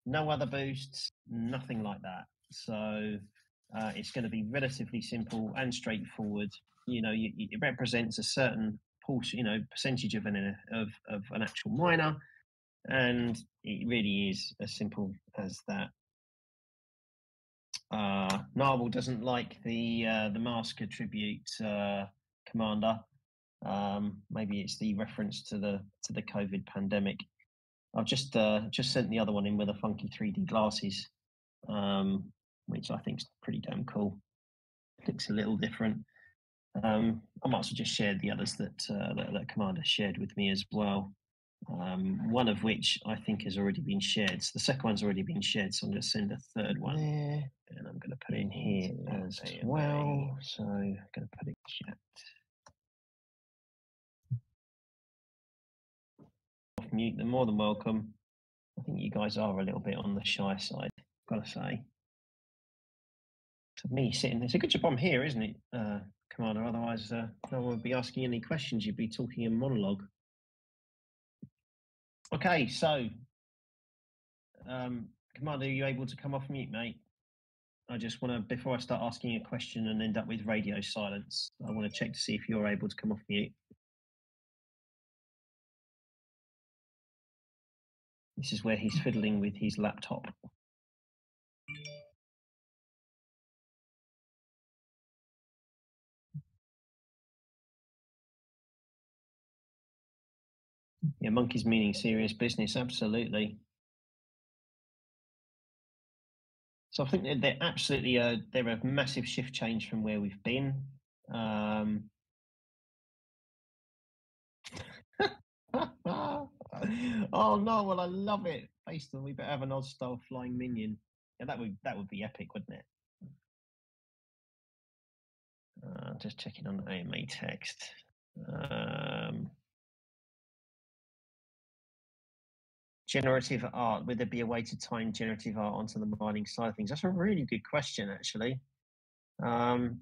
no other boosts, nothing like that. So it's going to be relatively simple and straightforward. It represents a certain portion, percentage of an actual miner, and it really is as simple as that. Narwhal doesn't like the mask attribute, Commander. Maybe it's the reference to the COVID pandemic. I've just sent the other one in with a funky 3D glasses, which I think is pretty damn cool. Looks a little different. I might as well just share the others that Commander shared with me as well. One of which I think has already been shared. So the second one's already been shared, so I'm going to send a third one there, and I'm going to put it in here as well. So I'm going to put it in chat. Off mute, they're more than welcome. I think you guys are a little bit on the shy side, got to say. So me sitting, it's a good job I'm here, isn't it, Commander? Otherwise, no one would be asking any questions. You'd be talking in monologue. Okay, so Commander, are you able to come off mute, mate? I just want to, before I start asking a question and end up with radio silence, I want to check to see if you're able to come off mute. This is where he's fiddling with his laptop. Yeah, monkeys meaning serious business, absolutely. So I think they're absolutely they're a massive shift change from where we've been. Oh no! Well, I love it. Based on, we better have an Oz style flying minion. Yeah, that would be epic, wouldn't it? Just checking on AMA text. Generative art, would there be a way to time generative art onto the mining side of things? That's a really good question, actually. I'm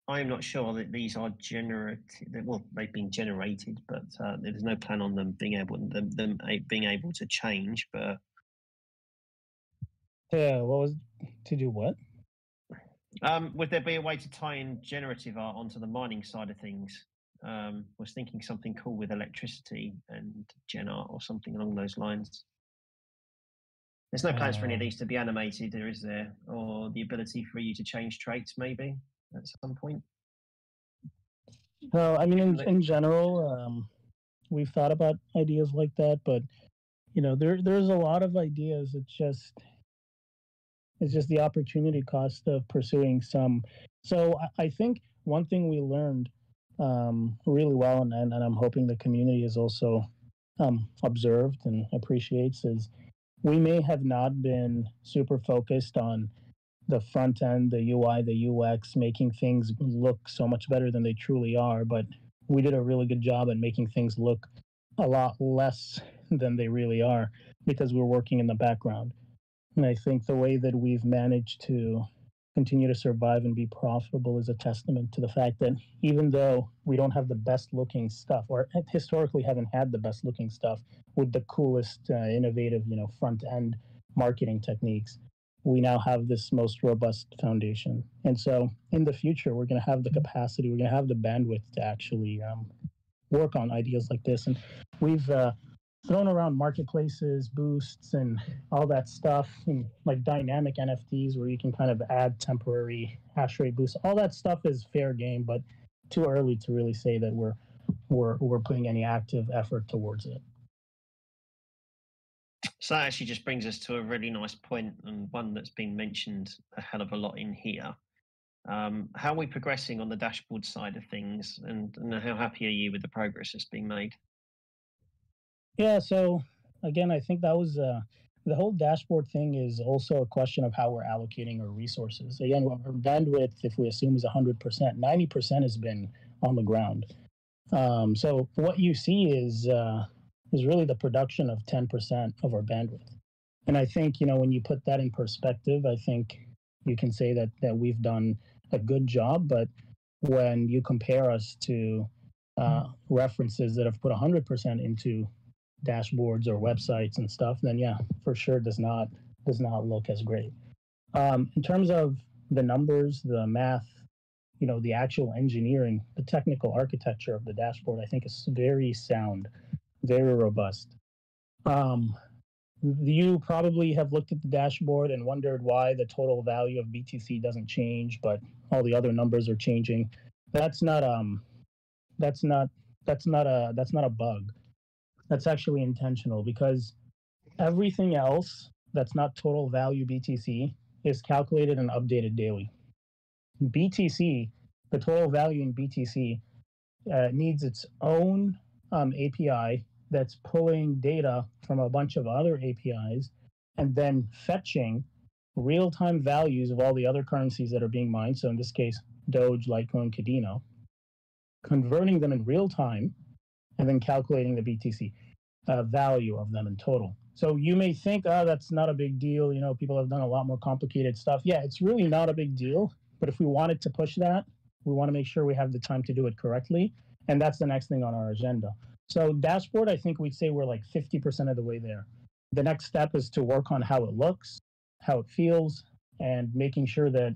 not sure that these are generative. Well, they've been generated, but there's no plan on them being able to change. But yeah, what was to do what? Would there be a way to tie in generative art onto the mining side of things? Was thinking something cool with electricity and gen art or something along those lines. There's no plans for any of these to be animated, or is there? Or the ability for you to change traits, maybe, at some point? Well, I mean, in general, we've thought about ideas like that, but you know, there's a lot of ideas. It's just the opportunity cost of pursuing some. So I think one thing we learned really well, and I'm hoping the community is also observed and appreciates, is we may have not been super focused on the front end, the UI, the UX, making things look so much better than they truly are, but we did a really good job at making things look a lot less than they really are because we're working in the background. And I think the way that we've managed to continue to survive and be profitable is a testament to the fact that even though we don't have the best looking stuff, or historically haven't had the best looking stuff with the coolest, innovative, front end marketing techniques, we now have this most robust foundation. And so in the future, we're going to have the capacity, we're going to have the bandwidth to actually work on ideas like this. And we've thrown around marketplaces, boosts, and all that stuff, and like dynamic NFTs where you can kind of add temporary hash rate boosts. All that stuff is fair game, but too early to really say that we're putting any active effort towards it. So that actually just brings us to a really nice point, and one that's been mentioned a hell of a lot in here. How are we progressing on the dashboard side of things, and how happy are you with the progress that's being made? Yeah, so again, I think that was the whole dashboard thing is also a question of how we're allocating our resources. Again, our bandwidth, if we assume is 100%, 90% has been on the ground. So what you see is really the production of 10% of our bandwidth. And I think, when you put that in perspective, I think you can say that we've done a good job. But when you compare us to references that have put 100% into dashboards or websites and stuff, then yeah, for sure does not look as great. In terms of the numbers, the math, the actual engineering, the technical architecture of the dashboard, I think is very sound, very robust. You probably have looked at the dashboard and wondered why the total value of BTC doesn't change, but all the other numbers are changing. That's not a bug. That's actually intentional because everything else that's not total value BTC is calculated and updated daily. BTC, the total value in BTC, needs its own API that's pulling data from a bunch of other APIs and then fetching real-time values of all the other currencies that are being mined. So in this case, Doge, Litecoin, Cardano, converting them in real time, and then calculating the BTC value of them in total. So you may think, that's not a big deal. People have done a lot more complicated stuff. Yeah, it's really not a big deal. But if we wanted to push that, we want to make sure we have the time to do it correctly. And that's the next thing on our agenda. So dashboard, I think we'd say we're like 50% of the way there. The next step is to work on how it looks, how it feels, and making sure that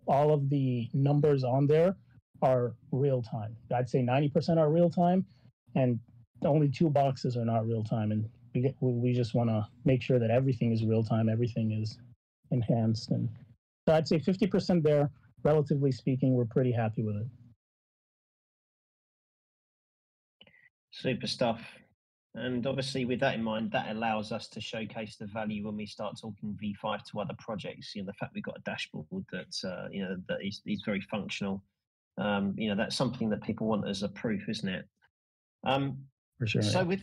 all of the numbers on there are real time. I'd say 90% are real time, and only 2 boxes are not real time. And we just want to make sure that everything is real time, everything is enhanced. And so I'd say 50% there. Relatively speaking, we're pretty happy with it. Super stuff. And obviously, with that in mind, that allows us to showcase the value when we start talking V5 to other projects. You know, the fact we've got a dashboard that you know that is very functional. You know, that's something that people want as a proof, isn't it? For sure. So with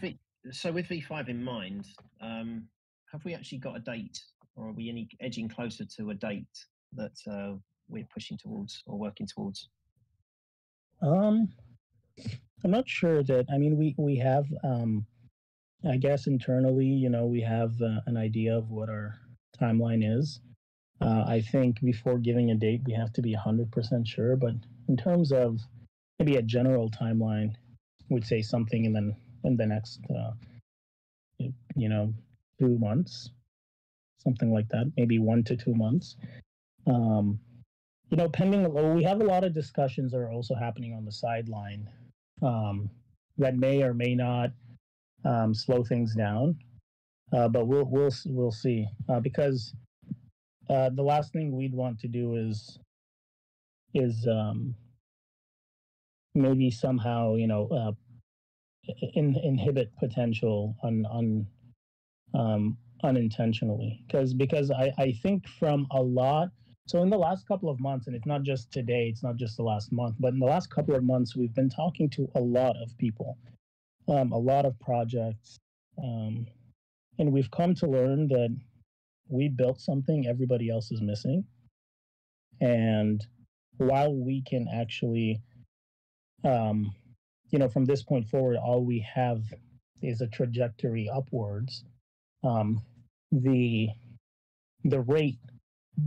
V5 in mind, have we actually got a date, or are we edging closer to a date that we're pushing towards or working towards? I'm not sure that. I mean, we have. I guess internally, you know, we have an idea of what our timeline is. I think before giving a date, we have to be 100% sure. But in terms of maybe a general timeline, we'd say something in the next, you know, 2 months, something like that. Maybe 1 to 2 months. You know, we have a lot of discussions that are also happening on the sideline that may or may not slow things down, but we'll see because the last thing we'd want to do is maybe somehow, you know, inhibit potential unintentionally, because I think from a lot. So in the last couple of months, and it's not just today, it's not just the last month, but in the last couple of months, we've been talking to a lot of people, a lot of projects, and we've come to learn that we built something everybody else is missing. And while we can actually, you know, from this point forward, all we have is a trajectory upwards. The rate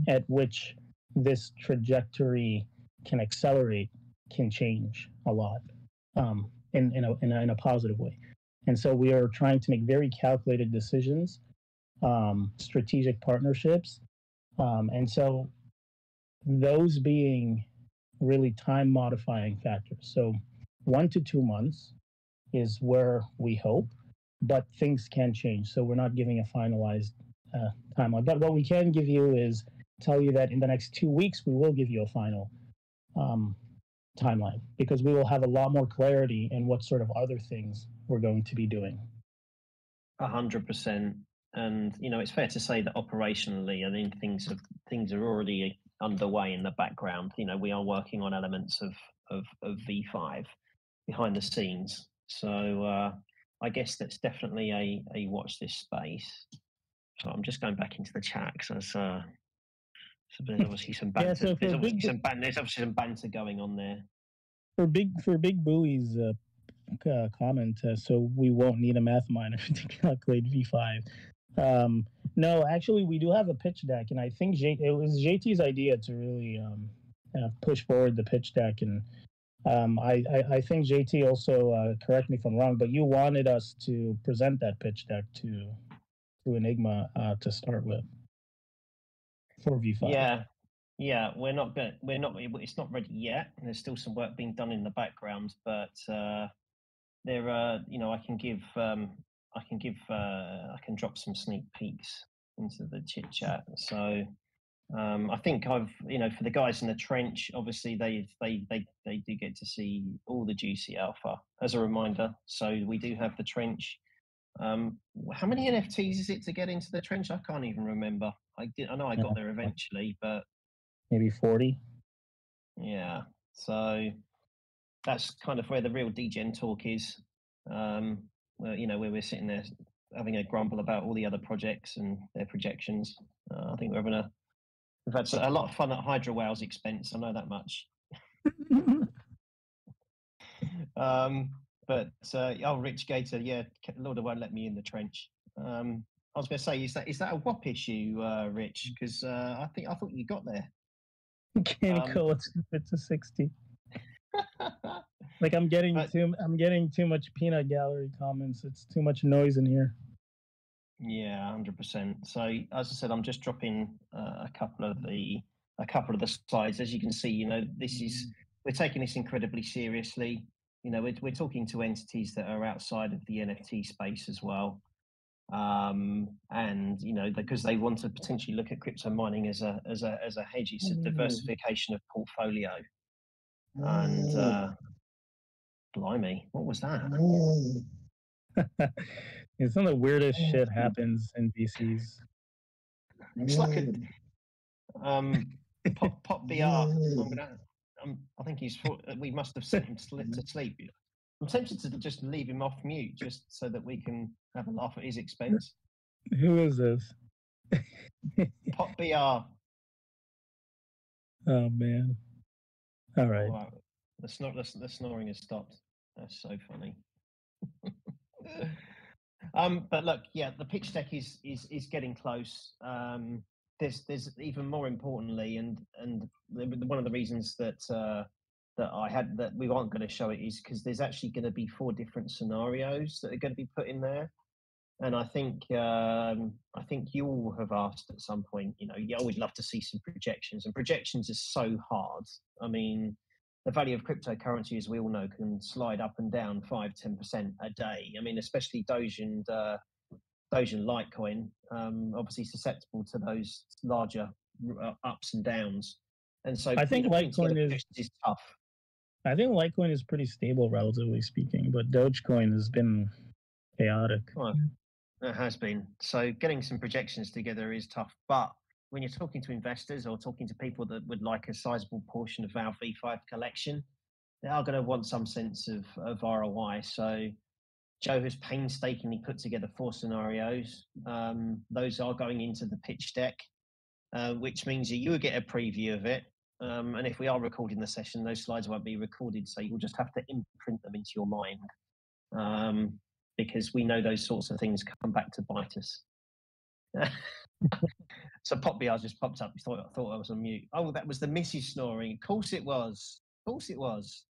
at which this trajectory can accelerate can change a lot, in a positive way. And so we are trying to make very calculated decisions, strategic partnerships, and so those being really time modifying factors. So 1 to 2 months is where we hope, but things can change. So we're not giving a finalized timeline. But what we can give you is tell you that in the next 2 weeks, we will give you a final timeline, because we will have a lot more clarity in what sort of other things we're going to be doing. 100%. And, you know, it's fair to say that operationally, I think things are already underway in the background. You know, we are working on elements of V5 behind the scenes. So I guess that's definitely a watch this space. So I'm just going back into the chat because there's obviously some banter. So there's obviously some banter going on there. For Big Buoy's comment, so we won't need a math minor to calculate V5. No, actually, we do have a pitch deck, and I think it was JT's idea to really push forward the pitch deck. And I think JT also, correct me if I'm wrong, but you wanted us to present that pitch deck to Enigma to start with for V5. Yeah, it's not ready yet. There's still some work being done in the background, but there are, you know, I can drop some sneak peeks into the chit chat. So I think you know, for the guys in the trench, obviously they do get to see all the juicy alpha as a reminder. So we do have the trench. How many NFTs is it to get into the trench? I can't even remember. I know I got there eventually, but maybe 40. Yeah. So that's kind of where the real degen talk is. Well, you know, where we're sitting there having a grumble about all the other projects and their projections. I think we've had a lot of fun at Hydra Whale's expense. I know that much. But Rich Gator, yeah, Lord won't let me in the trench. I was going to say, is that a WAP issue, Rich? Because I thought you got there. Can't go. It's a 60. Like I'm getting But- too much peanut gallery comments. It's too much noise in here. Yeah, 100%. So as I said, I'm just dropping a couple of the slides. As you can see, we're taking this incredibly seriously. We're talking to entities that are outside of the NFT space as well, and because they want to potentially look at crypto mining as a hedge. It's a diversification of portfolio. And blimey, what was that? Some of the weirdest shit happens in VCs. It's like a pop BR. I think we must have sent him to sleep. I'm tempted to just leave him off mute just so that we can have a laugh at his expense. Who is this? Pop BR. Oh man. All right. Oh, wow. The snoring has stopped. That's so funny. But look, yeah, the pitch deck is getting close. There's even more importantly, and one of the reasons that that we aren't going to show it is because there's actually going to be 4 different scenarios that are going to be put in there. And I think you all have asked at some point, you always love to see some projections, and projections is so hard. I mean, the value of cryptocurrency, as we all know, can slide up and down 5-10% a day. I mean, especially Doge and Litecoin, obviously susceptible to those larger ups and downs. And so I think Litecoin is tough. I think Litecoin is pretty stable, relatively speaking, but Dogecoin has been chaotic. Well, it has been. So getting some projections together is tough. But when you're talking to investors or talking to people that would like a sizable portion of our V5 collection, they are going to want some sense of ROI. So Joe has painstakingly put together 4 scenarios. Those are going into the pitch deck, which means that you will get a preview of it. And if we are recording the session, those slides won't be recorded, so you'll just have to imprint them into your mind, because we know those sorts of things come back to bite us. So Pop BR just popped up. I thought I was on mute. Oh, that was the missus snoring. Of course it was. Of course it was.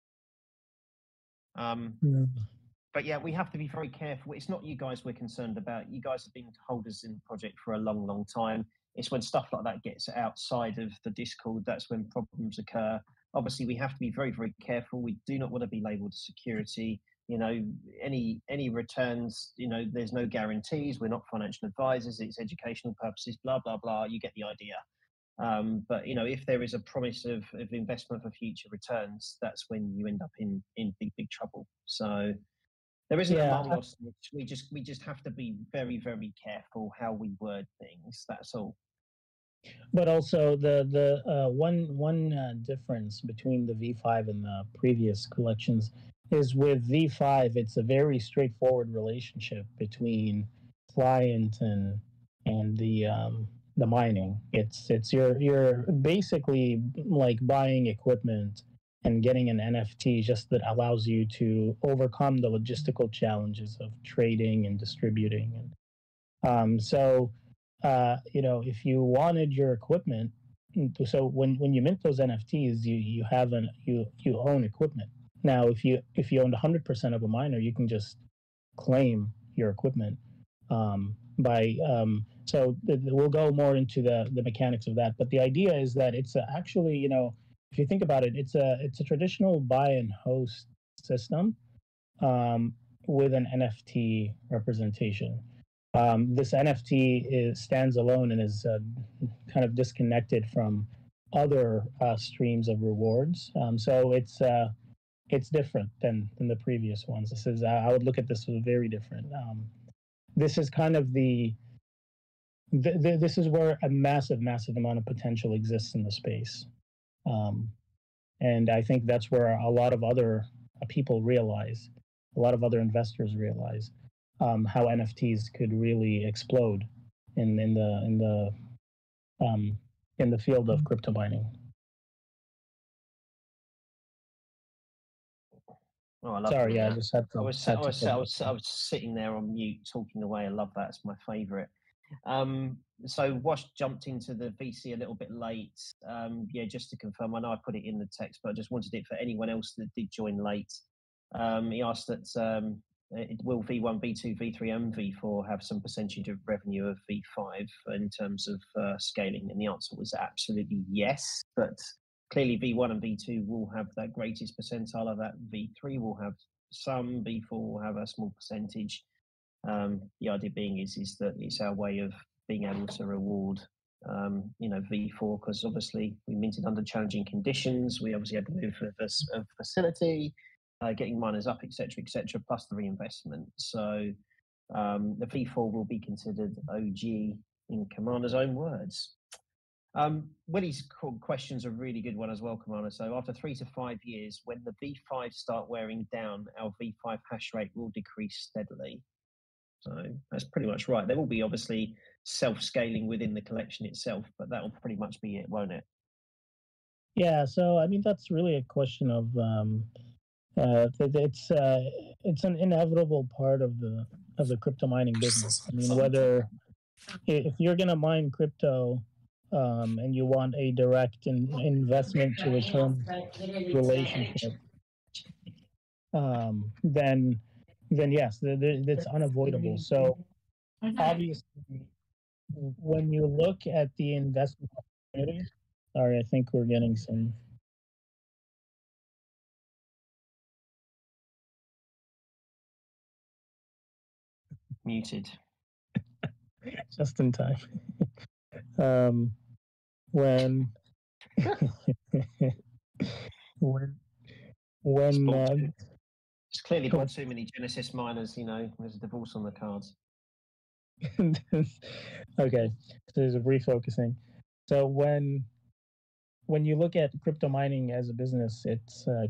But yeah, we have to be very careful. It's not you guys we're concerned about. You guys have been holders in the project for a long, long time. It's when stuff like that gets outside of the Discord, that's when problems occur. Obviously, we have to be very, very careful. We do not want to be labeled security. Any returns, there's no guarantees. We're not financial advisors. It's educational purposes, blah, blah, blah. You get the idea. But if there is a promise of investment for future returns, that's when you end up in big, big trouble. So there isn't a long loss. We just have to be very, very careful how we word things. That's all. But also the one difference between the V5 and the previous collections is with V5, it's a very straightforward relationship between client and the mining. It's you're basically like buying equipment and getting an NFT just that allows you to overcome the logistical challenges of trading and distributing. And if you wanted your equipment, so when you mint those NFTs, you own equipment. Now, if you owned 100% of a miner, you can just claim your equipment. We'll go more into the mechanics of that. But the idea is that it's actually, if you think about it, it's a traditional buy and host system with an NFT representation. This NFT stands alone and is kind of disconnected from other streams of rewards. So it's different than the previous ones. I would look at this as very different. This is kind of this is where a massive amount of potential exists in the space. And I think that's where a lot of other people realize, a lot of other investors realize how NFTs could really explode in the field of crypto mining. Oh, I love Sorry, that. I just had to. I was sitting there on mute talking away. I love that. It's my favourite. So Wash jumped into the VC a little bit late. Yeah, just to confirm, I know I put it in the text, but I just wanted it for anyone else that did join late. He asked that will V1, V2, V3, and V4 have some percentage of revenue of V5 in terms of scaling? And the answer was absolutely yes. But clearly, V1 and V2 will have that greatest percentile of that. V3 will have some. V4 will have a small percentage. The idea being is that it's our way of being able to reward, V4, because obviously we minted under challenging conditions. We obviously had to move a facility, getting miners up, etc., plus the reinvestment. So the V4 will be considered OG in Commander's own words. Willie's question's a really good one as well, Commander. So after 3 to 5 years, when the V5 start wearing down, our V5 hash rate will decrease steadily. So that's pretty much right. There will be obviously self-scaling within the collection itself, but that will pretty much be it, won't it? Yeah. So I mean, that's really a question of it's an inevitable part of the crypto mining business. I mean, whether if you're going to mine crypto and you want a direct investment to return relationship, then yes, it's unavoidable. So obviously, when you look at the investment opportunity, sorry, I think we're getting some. Muted. Just in time. When it's clearly got too many Genesis miners, there's a divorce on the cards. Okay, so there's a refocusing. So when you look at crypto mining as a business, it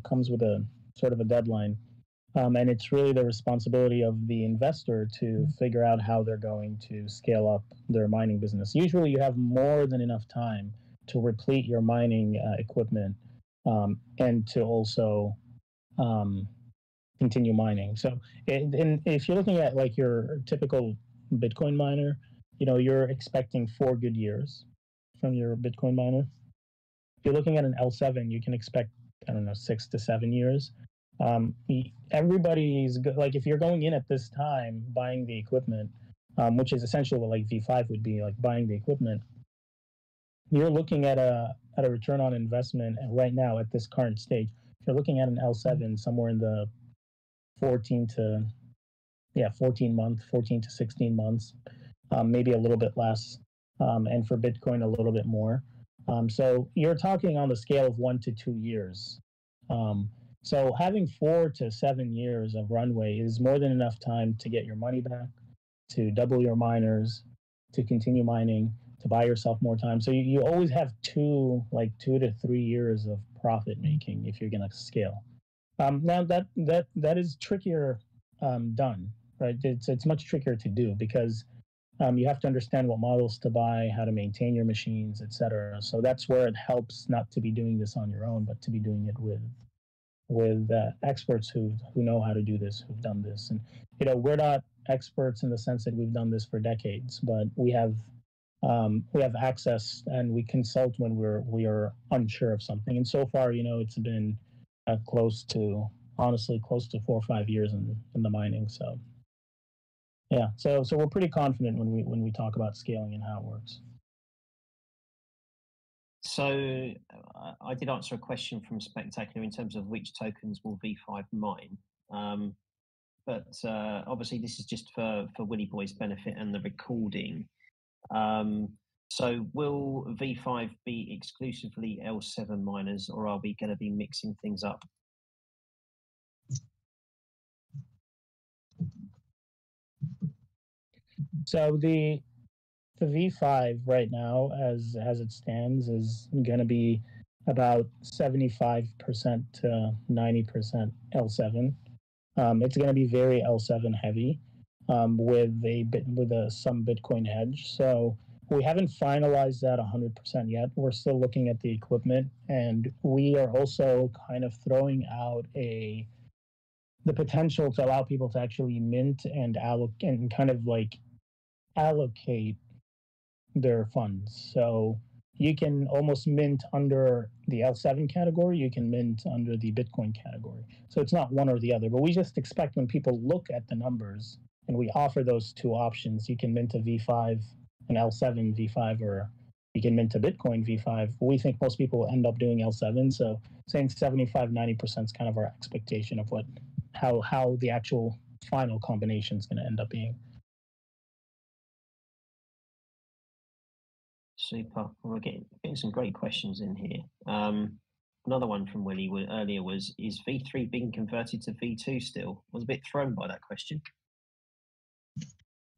comes with a sort of a deadline. And it's really the responsibility of the investor to figure out how they're going to scale up their mining business. Usually you have more than enough time to replete your mining equipment and to also continue mining. So if you're looking at like your typical Bitcoin miner, you're expecting 4 good years from your Bitcoin miner. If you're looking at an L7, you can expect, 6 to 7 years. Everybody's like, if you're going in at this time buying the equipment, which is essentially what like V5 would be, like buying the equipment, you're looking at a return on investment right now at this current stage. If you're looking at an L7 somewhere in the 14 to 16 months, maybe a little bit less, and for Bitcoin a little bit more. So you're talking on the scale of 1 to 2 years. So having 4 to 7 years of runway is more than enough time to get your money back, to double your miners, to continue mining, to buy yourself more time. So you always have 2 to 3 years of profit making if you're going to scale. Now that is trickier done, right? It's much trickier to do because you have to understand what models to buy, how to maintain your machines, etc. So that's where it helps not to be doing this on your own, but to be doing it with experts who know how to do this, who've done this. And we're not experts in the sense that we've done this for decades, but we have access and we consult when we are unsure of something. And so far, it's been close to 4 or 5 years in the mining. So yeah, so we're pretty confident when we talk about scaling and how it works. So I did answer a question from Spectacular in terms of which tokens will V5 mine. But obviously this is just for Willy Boy's benefit and the recording. So will V5 be exclusively L7 miners, or are we going to be mixing things up? So the V5 right now, as it stands, is going to be about 75% to 90% L7. It's going to be very L7 heavy with some Bitcoin hedge. So we haven't finalized that 100% yet. We're still looking at the equipment, and we are also kind of throwing out the potential to allow people to actually mint and kind of like allocate their funds. So you can almost mint under the L7 category, you can mint under the Bitcoin category. So it's not one or the other, but we just expect when people look at the numbers and we offer those two options, you can mint a V5, an L7 V5, or you can mint a Bitcoin V5. We think most people will end up doing L7. So saying 75, 90% is kind of our expectation of how the actual final combination is going to end up being. Super. We're getting some great questions in here. Another one from Willie earlier was, is V3 being converted to V2 still? I was a bit thrown by that question.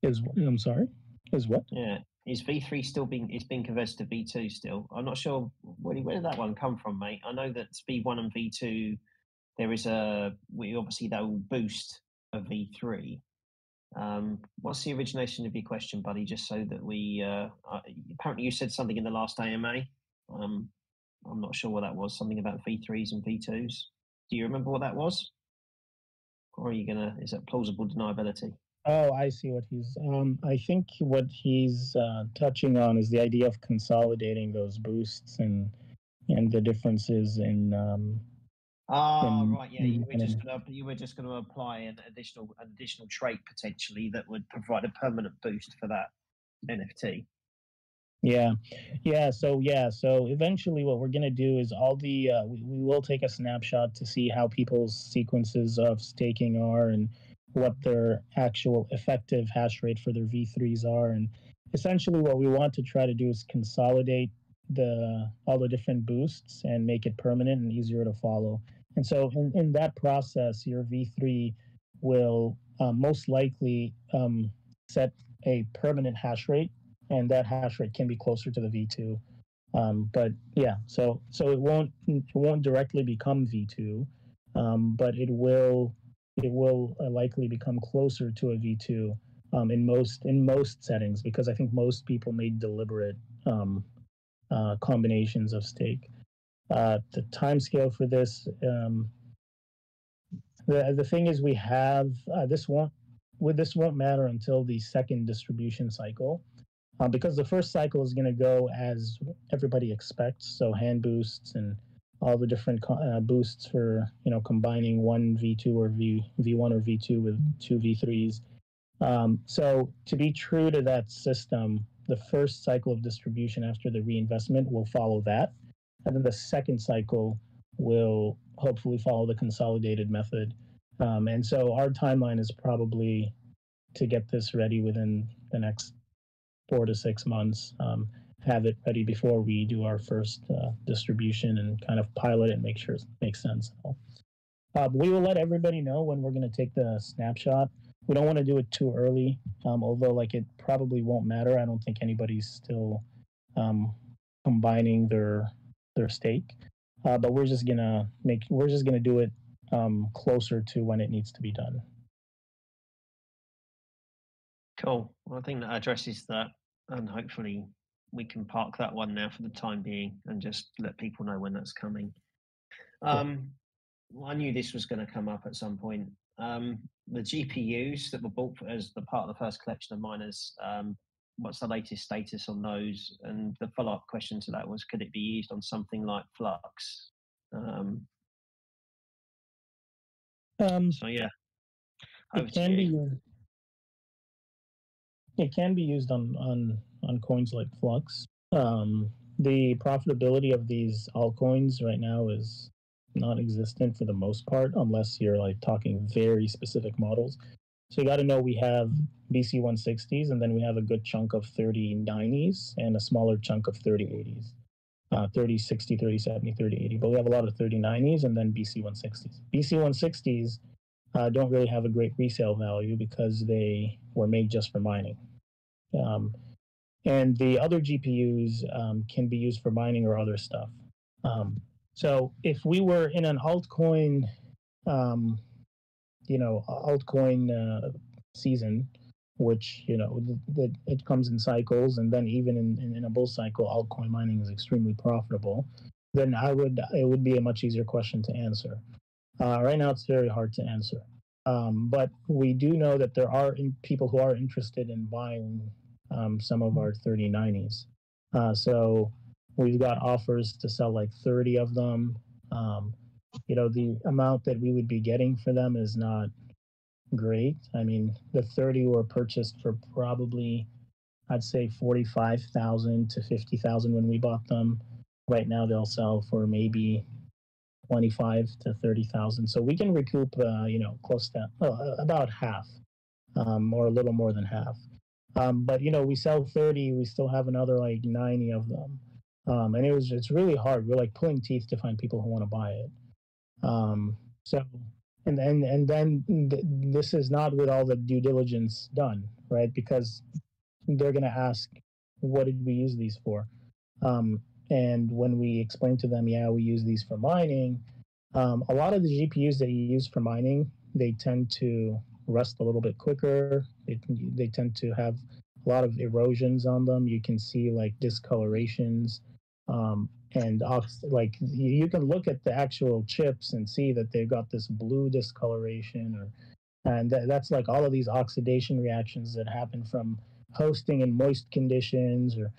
I'm sorry? Is what? Yeah. Is V3 still being converted to V2 still? I'm not sure, Willie, where did that one come from, mate? I know that V1 and V2, there is obviously that will boost a V3. What's the origination of your question, buddy? Just so that we apparently you said something in the last AMA. I'm not sure what that was. Something about V3s and V2s. Do you remember what that was? Or are you is that plausible deniability? Oh, I see what he's. I think what he's touching on is the idea of consolidating those boosts and the differences in. Right. Yeah, you were just going to apply an additional trait potentially that would provide a permanent boost for that NFT. Yeah. So eventually, what we're going to do is we will take a snapshot to see how people's sequences of staking are and what their actual effective hash rate for their V3s are, and essentially what we want to try to do is consolidate all the different boosts and make it permanent and easier to follow. And so in that process, your V3 will most likely set a permanent hash rate, and that hash rate can be closer to the V2. But yeah, so it won't directly become V2, but it will likely become closer to a V2 in most settings, because I think most people made deliberate combinations of stake. The time scale for this, the thing is, we have this won't matter until the second distribution cycle, because the first cycle is going to go as everybody expects. So hand boosts and all the different boosts for combining one V2 or V1 or V2 with two V3s. So to be true to that system, the first cycle of distribution after the reinvestment will follow that. And then the second cycle will hopefully follow the consolidated method. And so our timeline is probably to get this ready within the next 4 to 6 months, have it ready before we do our first distribution and kind of pilot it and make sure it makes sense. We will let everybody know when we're going to take the snapshot. We don't want to do it too early, although it probably won't matter. I don't think anybody's still combining their stake, but we're just gonna do it closer to when it needs to be done. Cool. Well, I think that addresses that, and hopefully we can park that one now for the time being and just let people know when that's coming. I knew this was going to come up at some point. The GPUs that were bought as the part of the first collection of miners, what's the latest status on those? And the follow-up question to that was, could it be used on something like Flux? So yeah, it can be used. It can be used on coins like Flux. The profitability of these altcoins right now is non-existent for the most part, unless you're talking very specific models. So you got to know we have BC160s, and then we have a good chunk of 3090s and a smaller chunk of 3080s, 3060, 3070, 3080. But we have a lot of 3090s and then BC160s. BC160s don't really have a great resale value because they were made just for mining. And the other GPUs can be used for mining or other stuff. So if we were in an altcoin, season, which it comes in cycles, and then even in a bull cycle, altcoin mining is extremely profitable, then it would be a much easier question to answer. Right now, it's very hard to answer. But we do know that there are people who are interested in buying some of our 3090s. So we've got offers to sell like 30 of them. The amount that we would be getting for them is not great. I mean, the 30 were purchased for probably, I'd say 45,000 to 50,000 when we bought them. Right now they'll sell for maybe 25 to 30,000. So we can recoup, close to about half, or a little more than half. But we sell 30, we still have another like 90 of them. And it's really hard. We're like pulling teeth to find people who want to buy it. So, and then this is not with all the due diligence done, right? Because they're going to ask, what did we use these for? And when we explain to them, yeah, we use these for mining, a lot of the GPUs that you use for mining, they tend to rust a little bit quicker. They tend to have a lot of erosions on them. You can see like discolorations, and like you can look at the actual chips and see that they've got this blue discoloration, and that's like all of these oxidation reactions that happen from hosting in moist conditions or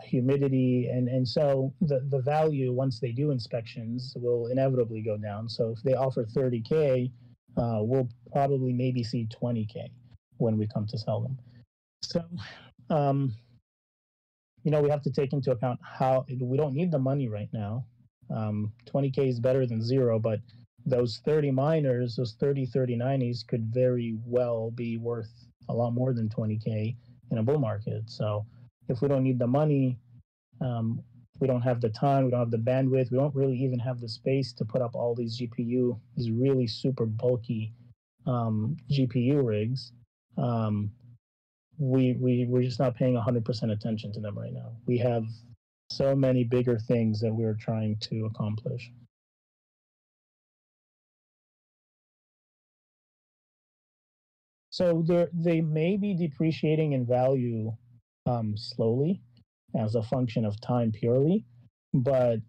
humidity, and so the value once they do inspections will inevitably go down. So if they offer 30K, we'll probably maybe see 20K when we come to sell them. So we have to take into account how we don't need the money right now. 20K is better than zero, but those 30 miners, those 3090s could very well be worth a lot more than 20K in a bull market. So if we don't need the money, we don't have the time, we don't have the bandwidth, we don't really even have the space to put up all these these really super bulky GPU rigs. We're just not paying 100% attention to them right now. We have so many bigger things that we're trying to accomplish. So they may be depreciating in value slowly as a function of time purely, but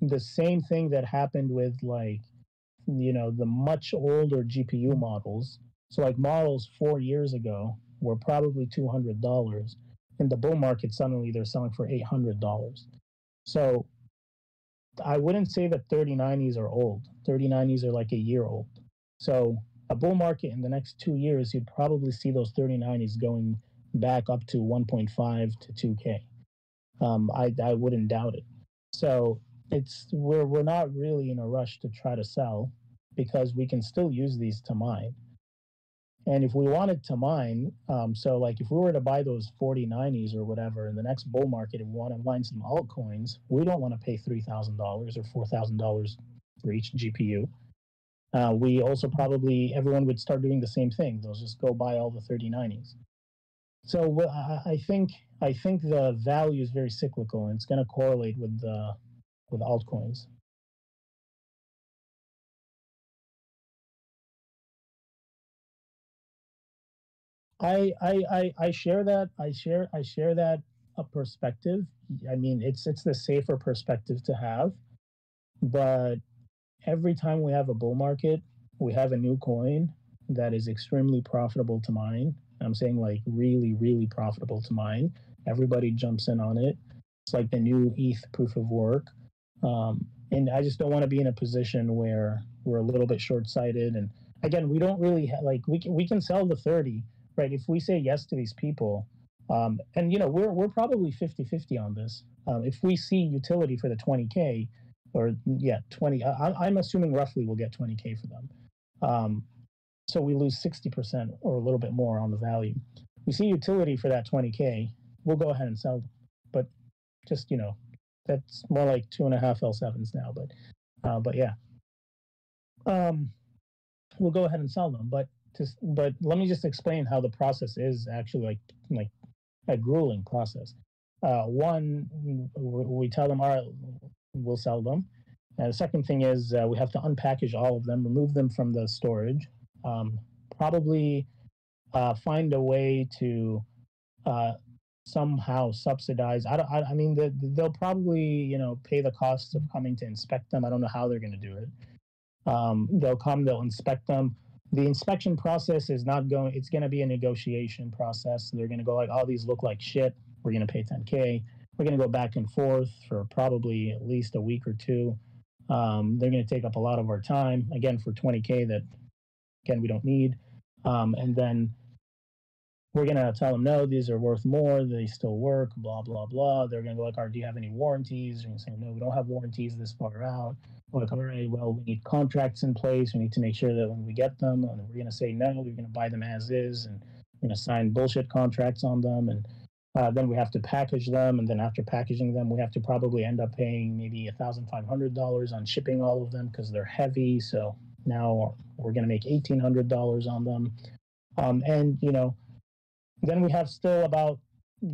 the same thing that happened with the much older GPU models. So like models 4 years ago were probably $200. In the bull market, suddenly they're selling for $800. So I wouldn't say that 3090s are old. 3090s are like a year old. So a bull market in the next 2 years, you'd probably see those 3090s going back up to 1.5 to 2K. I wouldn't doubt it. So we're not really in a rush to try to sell because we can still use these to mine. And if we wanted to mine, so like if we were to buy those 4090s or whatever in the next bull market and we want to mine some altcoins, we don't want to pay $3,000 or $4,000 for each GPU. We also everyone would start doing the same thing. They'll just go buy all the 3090s. So I think the value is very cyclical, and it's going to correlate with altcoins. I share that. I share that perspective. I mean, it's the safer perspective to have, but every time we have a bull market, we have a new coin that is extremely profitable to mine. I'm saying like really, really profitable to mine. Everybody jumps in on it. It's like the new ETH proof of work. And I just don't want to be in a position where we're a little bit short-sighted. And again, we don't really we can sell the 30, right? If we say yes to these people, and we're probably 50-50 on this. If we see utility for the 20K, or 20, I'm assuming roughly we'll get 20K for them. So we lose 60% or a little bit more on the value. We see utility for that 20K, we'll go ahead and sell them. But just, that's more like 2.5 L7s now. But yeah, we'll go ahead and sell them. But let me just explain how the process is actually like a grueling process. One, we tell them, all right, we'll sell them. And the second thing is we have to unpackage all of them, remove them from the storage, probably find a way to somehow subsidize. I mean, they'll probably pay the cost of coming to inspect them. I don't know how they're going to do it. They'll come, they'll inspect them. the inspection process is not going, it's going to be a negotiation process. They're going to go like, oh, these look like shit. We're going to pay 10K. We're going to go back and forth for probably at least a week or two. They're going to take up a lot of our time, again, for 20K that, again, we don't need. And then we're going to tell them, no, these are worth more. They still work, blah, blah, blah. They're going to go like, do you have any warranties? They're going to say, no, we don't have warranties this far out. We're like, all right, well, we need contracts in place. We need to make sure that when we get them, and we're going to say, no, we're going to buy them as is. And we're going to sign bullshit contracts on them. And then we have to package them. And then after packaging them, we have to probably end up paying maybe $1,500 on shipping all of them because they're heavy. So now we're going to make $1,800 on them. And, you know, then we have still about,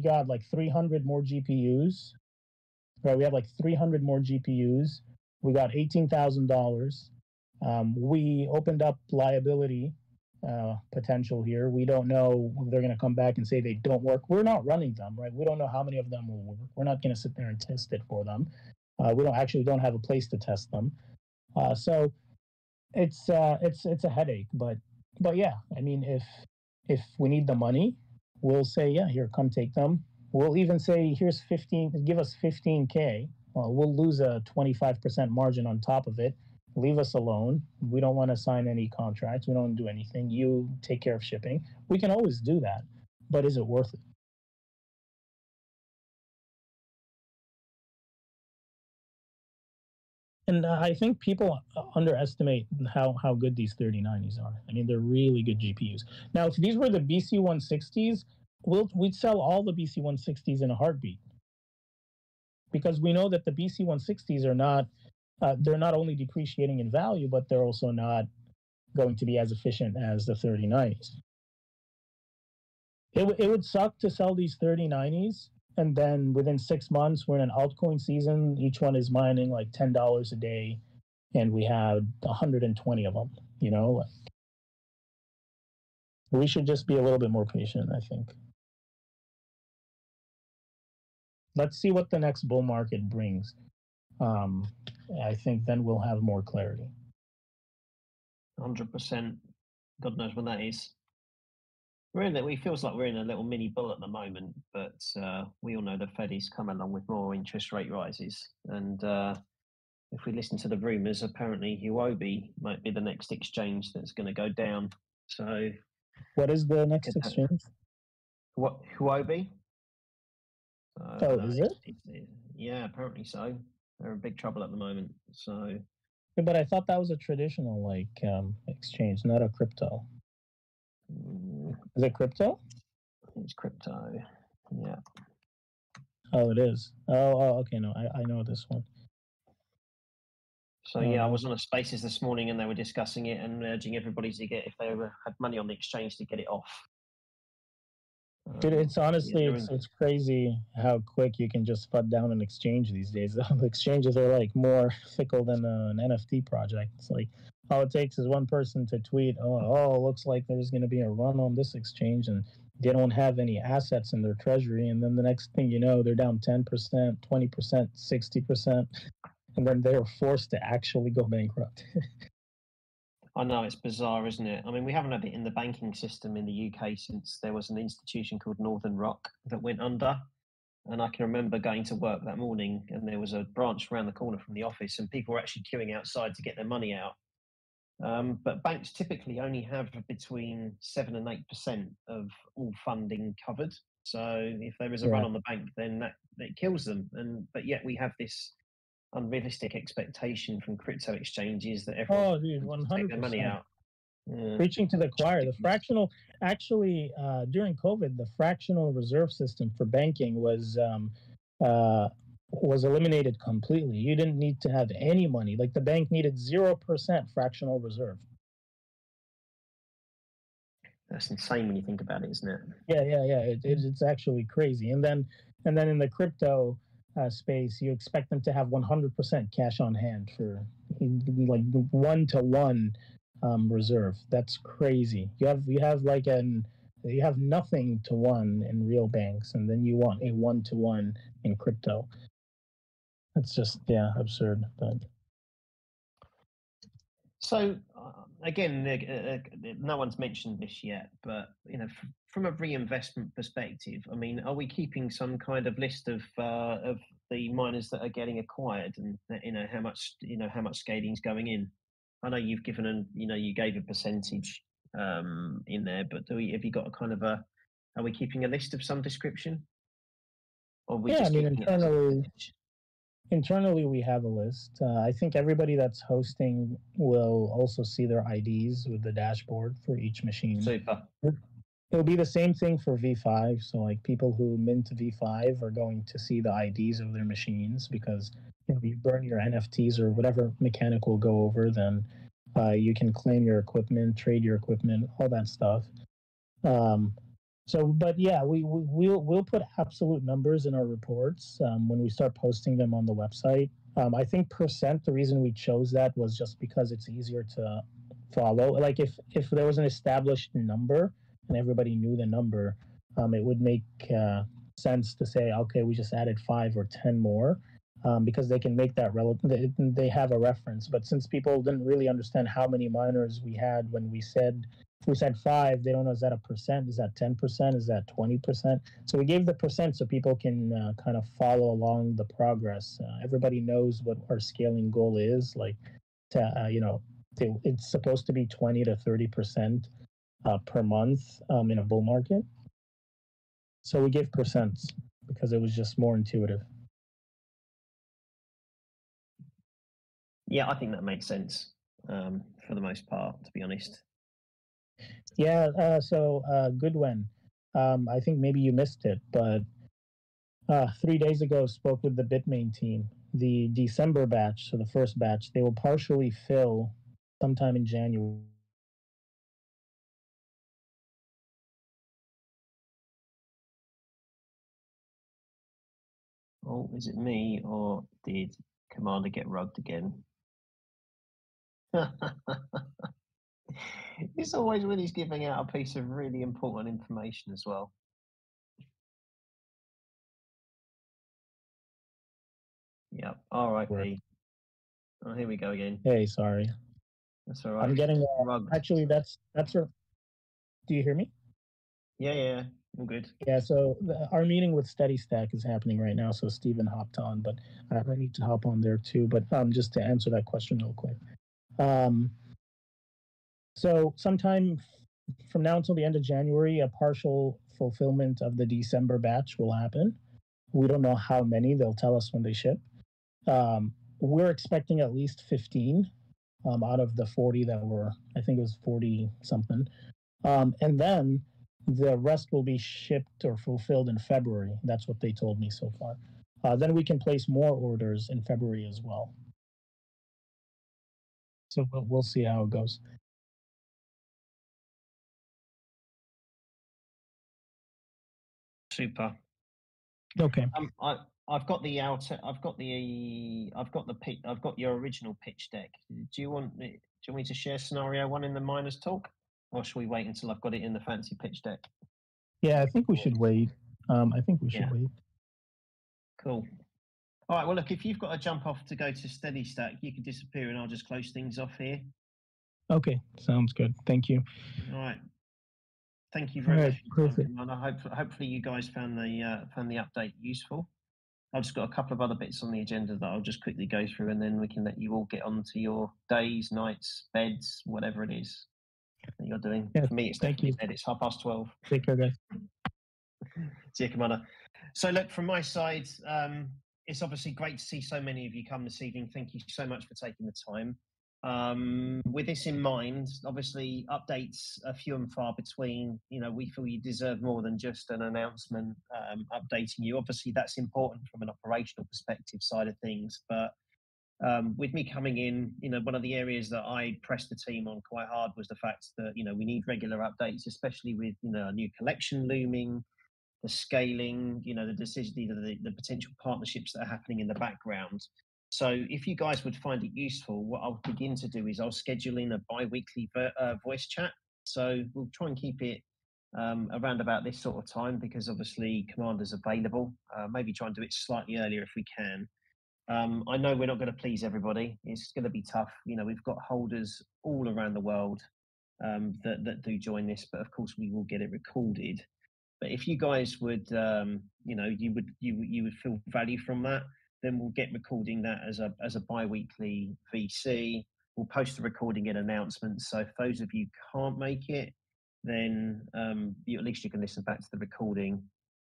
God, like 300 more GPUs, right? We have like 300 more GPUs. We got $18,000. We opened up liability potential here. We don't know if they're going to come back and say they don't work. We're not running them, right? We don't know how many of them will work. We're not going to sit there and test it for them. We don't have a place to test them. So it's a headache. But yeah, I mean, if we need the money, we'll say, yeah, here, come take them. We'll even say, here's 15, give us 15K. We'll lose a 25% margin on top of it. Leave us alone. We don't want to sign any contracts. We don't do anything. You take care of shipping. We can always do that, but is it worth it? And I think people underestimate how good these 3090s are. I mean, they're really good GPUs. Now, if these were the BC160s, we'd sell all the BC160s in a heartbeat, because we know that the BC160s are not, they're not only depreciating in value, but they're also not going to be as efficient as the 3090s. It would suck to sell these 3090s, and then within 6 months, we're in an altcoin season. Each one is mining like $10 a day, and we have 120 of them. You know, we should just be a little bit more patient, I think. Let's see what the next bull market brings. I think then we'll have more clarity. 100%. God knows when that is. We feels like we're in a little mini bull at the moment, but we all know the Fed is coming along with more interest rate rises. And if we listen to the rumours, apparently Huobi might be the next exchange that's going to go down. So, what is the next exchange? What, Huobi? Oh, is it? Yeah, apparently so. They're in big trouble at the moment. So, yeah, but I thought that was a traditional exchange, not a crypto. Is it crypto? It's crypto. Yeah. Oh, it is. Oh, okay. No, I know this one. So yeah, I was on a Spaces this morning, and they were discussing it and urging everybody to get, if they had money on the exchange, to get it off. Dude, it's honestly, it's crazy how quick you can just FUD down an exchange these days. The exchanges are like more fickle than an NFT project. It's like all it takes is one person to tweet, oh, looks like there's going to be a run on this exchange, and they don't have any assets in their treasury. And then the next thing you know, they're down 10%, 20%, 60%. And then they're forced to actually go bankrupt. I know, it's bizarre, isn't it? I mean, we haven't had it in the banking system in the UK since there was an institution called Northern Rock that went under. And I can remember going to work that morning, and there was a branch around the corner from the office, and people were actually queuing outside to get their money out. But banks typically only have between 7 and 8% of all funding covered. So if there is a run on the bank, then that kills them. But yet we have this unrealistic expectation from crypto exchanges that everyone will take their money out. Preaching to the choir. The fractional, actually, during COVID, the fractional reserve system for banking was eliminated completely. You didn't need to have any money. Like the bank needed 0% fractional reserve. That's insane when you think about it, isn't it? Yeah. It's actually crazy. And then in the crypto space, you expect them to have 100% cash on hand for like 1-to-1 reserve. That's crazy. You have nothing to one in real banks, and then you want a 1-to-1 in crypto. That's just absurd. But So again, no one's mentioned this yet, but from a reinvestment perspective, I mean, are we keeping some kind of list of the miners that are getting acquired, and how much scaling's going in? I know you've given you gave a percentage in there, but have you got a kind of are we keeping a list of some description, or are we Yeah, I just mean, keeping it as a percentage? internally we have a list. I think everybody that's hosting will also see their IDs with the dashboard for each machine. Super. It'll be the same thing for V5. So like people who mint V5 are going to see the IDs of their machines, because you burn your NFTs or whatever mechanic will go over, then you can claim your equipment, trade your equipment, all that stuff. But yeah, we'll put absolute numbers in our reports when we start posting them on the website. I think percent. The reason we chose that was just because it's easier to follow. Like if there was an established number and everybody knew the number, it would make sense to say, okay, we just added 5 or 10 more. Because they can make that relevant. They have a reference. But since people didn't really understand how many miners we had when we said, if we said 5, they don't know, is that a percent? Is that 10%? Is that 20%? So we gave the percent so people can kind of follow along the progress. Everybody knows what our scaling goal is. Like, it's supposed to be 20 to 30% per month in a bull market. So we gave percents because it was just more intuitive. Yeah, I think that makes sense for the most part, to be honest. Yeah, so Goodwin, I think maybe you missed it, but 3 days ago spoke with the Bitmain team. The December batch, so the first batch, they will partially fill sometime in January. Oh, is it me, or did Commander get rugged again? It's always when he's giving out a piece of really important information as well. Yep. R.I.P. Oh, here we go again. Hey, sorry. That's all right. I'm getting rugged. actually that's do you hear me? Yeah, I'm good. Yeah, so our meeting with Steady Stack is happening right now. So Stephen hopped on, but I need to hop on there too. But just to answer that question real quick. So sometime from now until the end of January, a partial fulfillment of the December batch will happen. We don't know how many. They'll tell us when they ship. We're expecting at least 15 out of the 40 that were, I think it was 40 something. And then the rest will be shipped or fulfilled in February. That's what they told me so far. Then we can place more orders in February as well. So we'll see how it goes. Super. Okay. I've got the your original pitch deck. Do you want me to share scenario 1 in the miners talk, or should we wait until I've got it in the fancy pitch deck? Yeah, I think we should wait. I think we should wait. Cool. All right. Well, look, if you've got to jump off to go to Steady Stack, you can disappear, and I'll just close things off here. Okay, sounds good. Thank you. All right. Thank you very much. Perfect. Hopefully, you guys found the update useful. I've just got a couple of other bits on the agenda that I'll just quickly go through, and then we can let you all get on to your days, nights, beds, whatever it is that you're doing. Yeah, for me, it's definitely bed. It's 12:30. Take care, guys. See you, Commander. So, look, from my side, it's obviously great to see so many of you come this evening. Thank you so much for taking the time. With this in mind, obviously updates are few and far between. We feel you deserve more than just an announcement updating you. Obviously, that's important from an operational perspective side of things. But with me coming in, one of the areas that I pressed the team on quite hard was the fact that we need regular updates, especially with a new collection looming, the scaling, the decision, the potential partnerships that are happening in the background. So if you guys would find it useful, what I'll begin to do is I'll schedule in a bi-weekly voice chat. So we'll try and keep it around about this sort of time, because obviously Commander's available. Maybe try and do it slightly earlier if we can. I know we're not going to please everybody. It's going to be tough. You know, we've got holders all around the world that do join this, but of course we will get it recorded. But if you guys would, you know, you would feel value from that, then we'll get recording that as a bi-weekly VC. We'll post the recording in announcements. So if those of you can't make it, then at least you can listen back to the recording.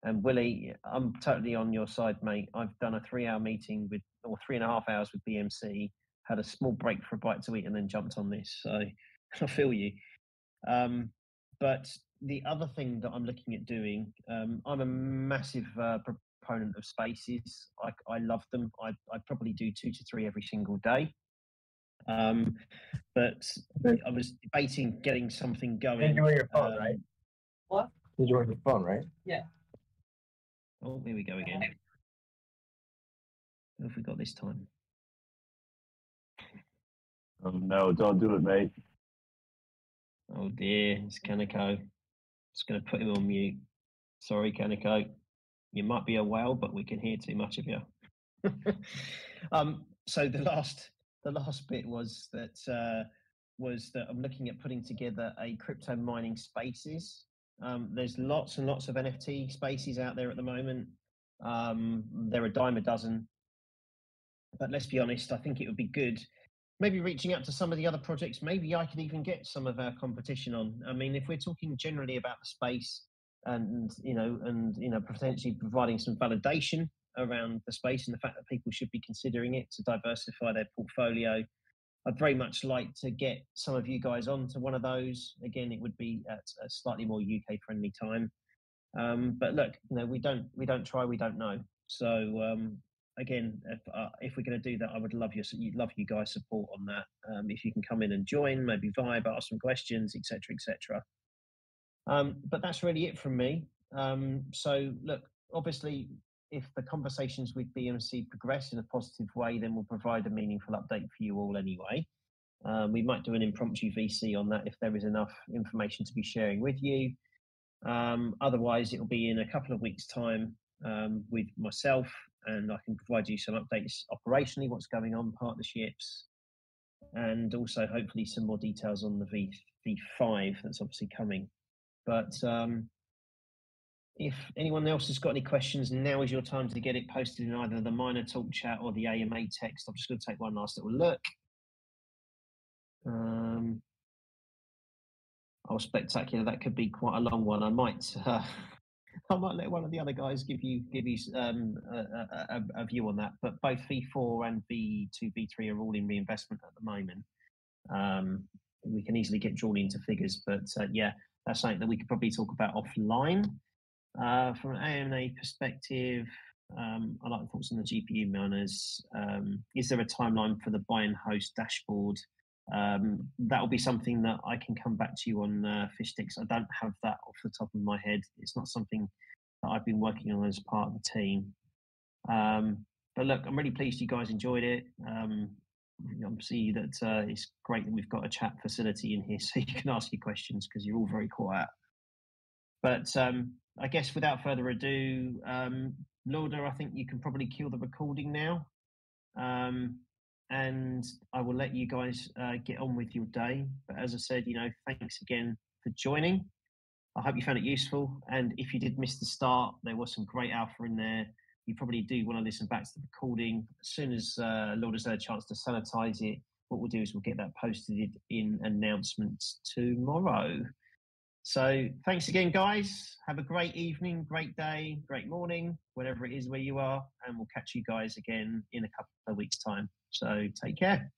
And Willie, I'm totally on your side, mate. I've done a 3-hour meeting or 3.5 hours with BMC, had a small break for a bite to eat, and then jumped on this. So I feel you. But the other thing that I'm looking at doing, I'm a massive proponent of spaces. I love them. I probably do 2 to 3 every single day. But I was debating getting something going. You're on your phone, right? What? You're on your phone, right? Yeah. Oh, here we go again. What have we got this time? Oh, no, don't do it, mate. Oh dear, it's Kaneko. Just going to put him on mute. Sorry, Kaneko. You might be a whale, but we can hear too much of you. So the last bit was that I'm looking at putting together a crypto mining spaces. There's lots and lots of NFT spaces out there at the moment. There are a dime a dozen. But let's be honest, I think it would be good maybe reaching out to some of the other projects. Maybe I could even get some of our competition on. I mean, if we're talking generally about the space and potentially providing some validation around the space and the fact that people should be considering it to diversify their portfolio, I'd very much like to get some of you guys onto one of those. Again, it would be at a slightly more UK friendly time. But look, you know, we don't try, we don't know. So again, if we're going to do that, I would love you guys' support on that. If you can come in and join, maybe vibe, ask some questions, etc., etc. But that's really it from me. So look, obviously, if the conversations with BMC progress in a positive way, then we'll provide a meaningful update for you all anyway. We might do an impromptu VC on that if there is enough information to be sharing with you. Otherwise, it'll be in a couple of weeks' time with myself, and I can provide you some updates operationally, what's going on, partnerships, and also hopefully some more details on the V5 that's obviously coming. But if anyone else has got any questions, now is your time to get it posted in either the Miner Talk chat or the AMA text. I'm just going to take one last little look. Oh, spectacular! That could be quite a long one. I might let one of the other guys give you a view on that. But both V4 and V2, V3 are all in reinvestment at the moment. We can easily get drawn into figures, but yeah, that's something that we could probably talk about offline. From an AMA perspective, I like the thoughts on the GPU miners. Is there a timeline for the buy and host dashboard? That will be something that I can come back to you on Fishsticks. I don't have that off the top of my head. It's not something that I've been working on as part of the team. But look, I'm really pleased you guys enjoyed it. Obviously, that it's great that we've got a chat facility in here so you can ask your questions because you're all very quiet. But I guess without further ado, Lauda, I think you can probably kill the recording now. And I will let you guys get on with your day. But as I said, you know, thanks again for joining. I hope you found it useful. And if you did miss the start, there was some great alpha in there. You probably do want to listen back to the recording. As soon as Lauda's had a chance to sanitize it, what we'll do is we'll get that posted in announcements tomorrow. So thanks again, guys. Have a great evening, great day, great morning, whatever it is where you are. And we'll catch you guys again in a couple of weeks' time. So take care.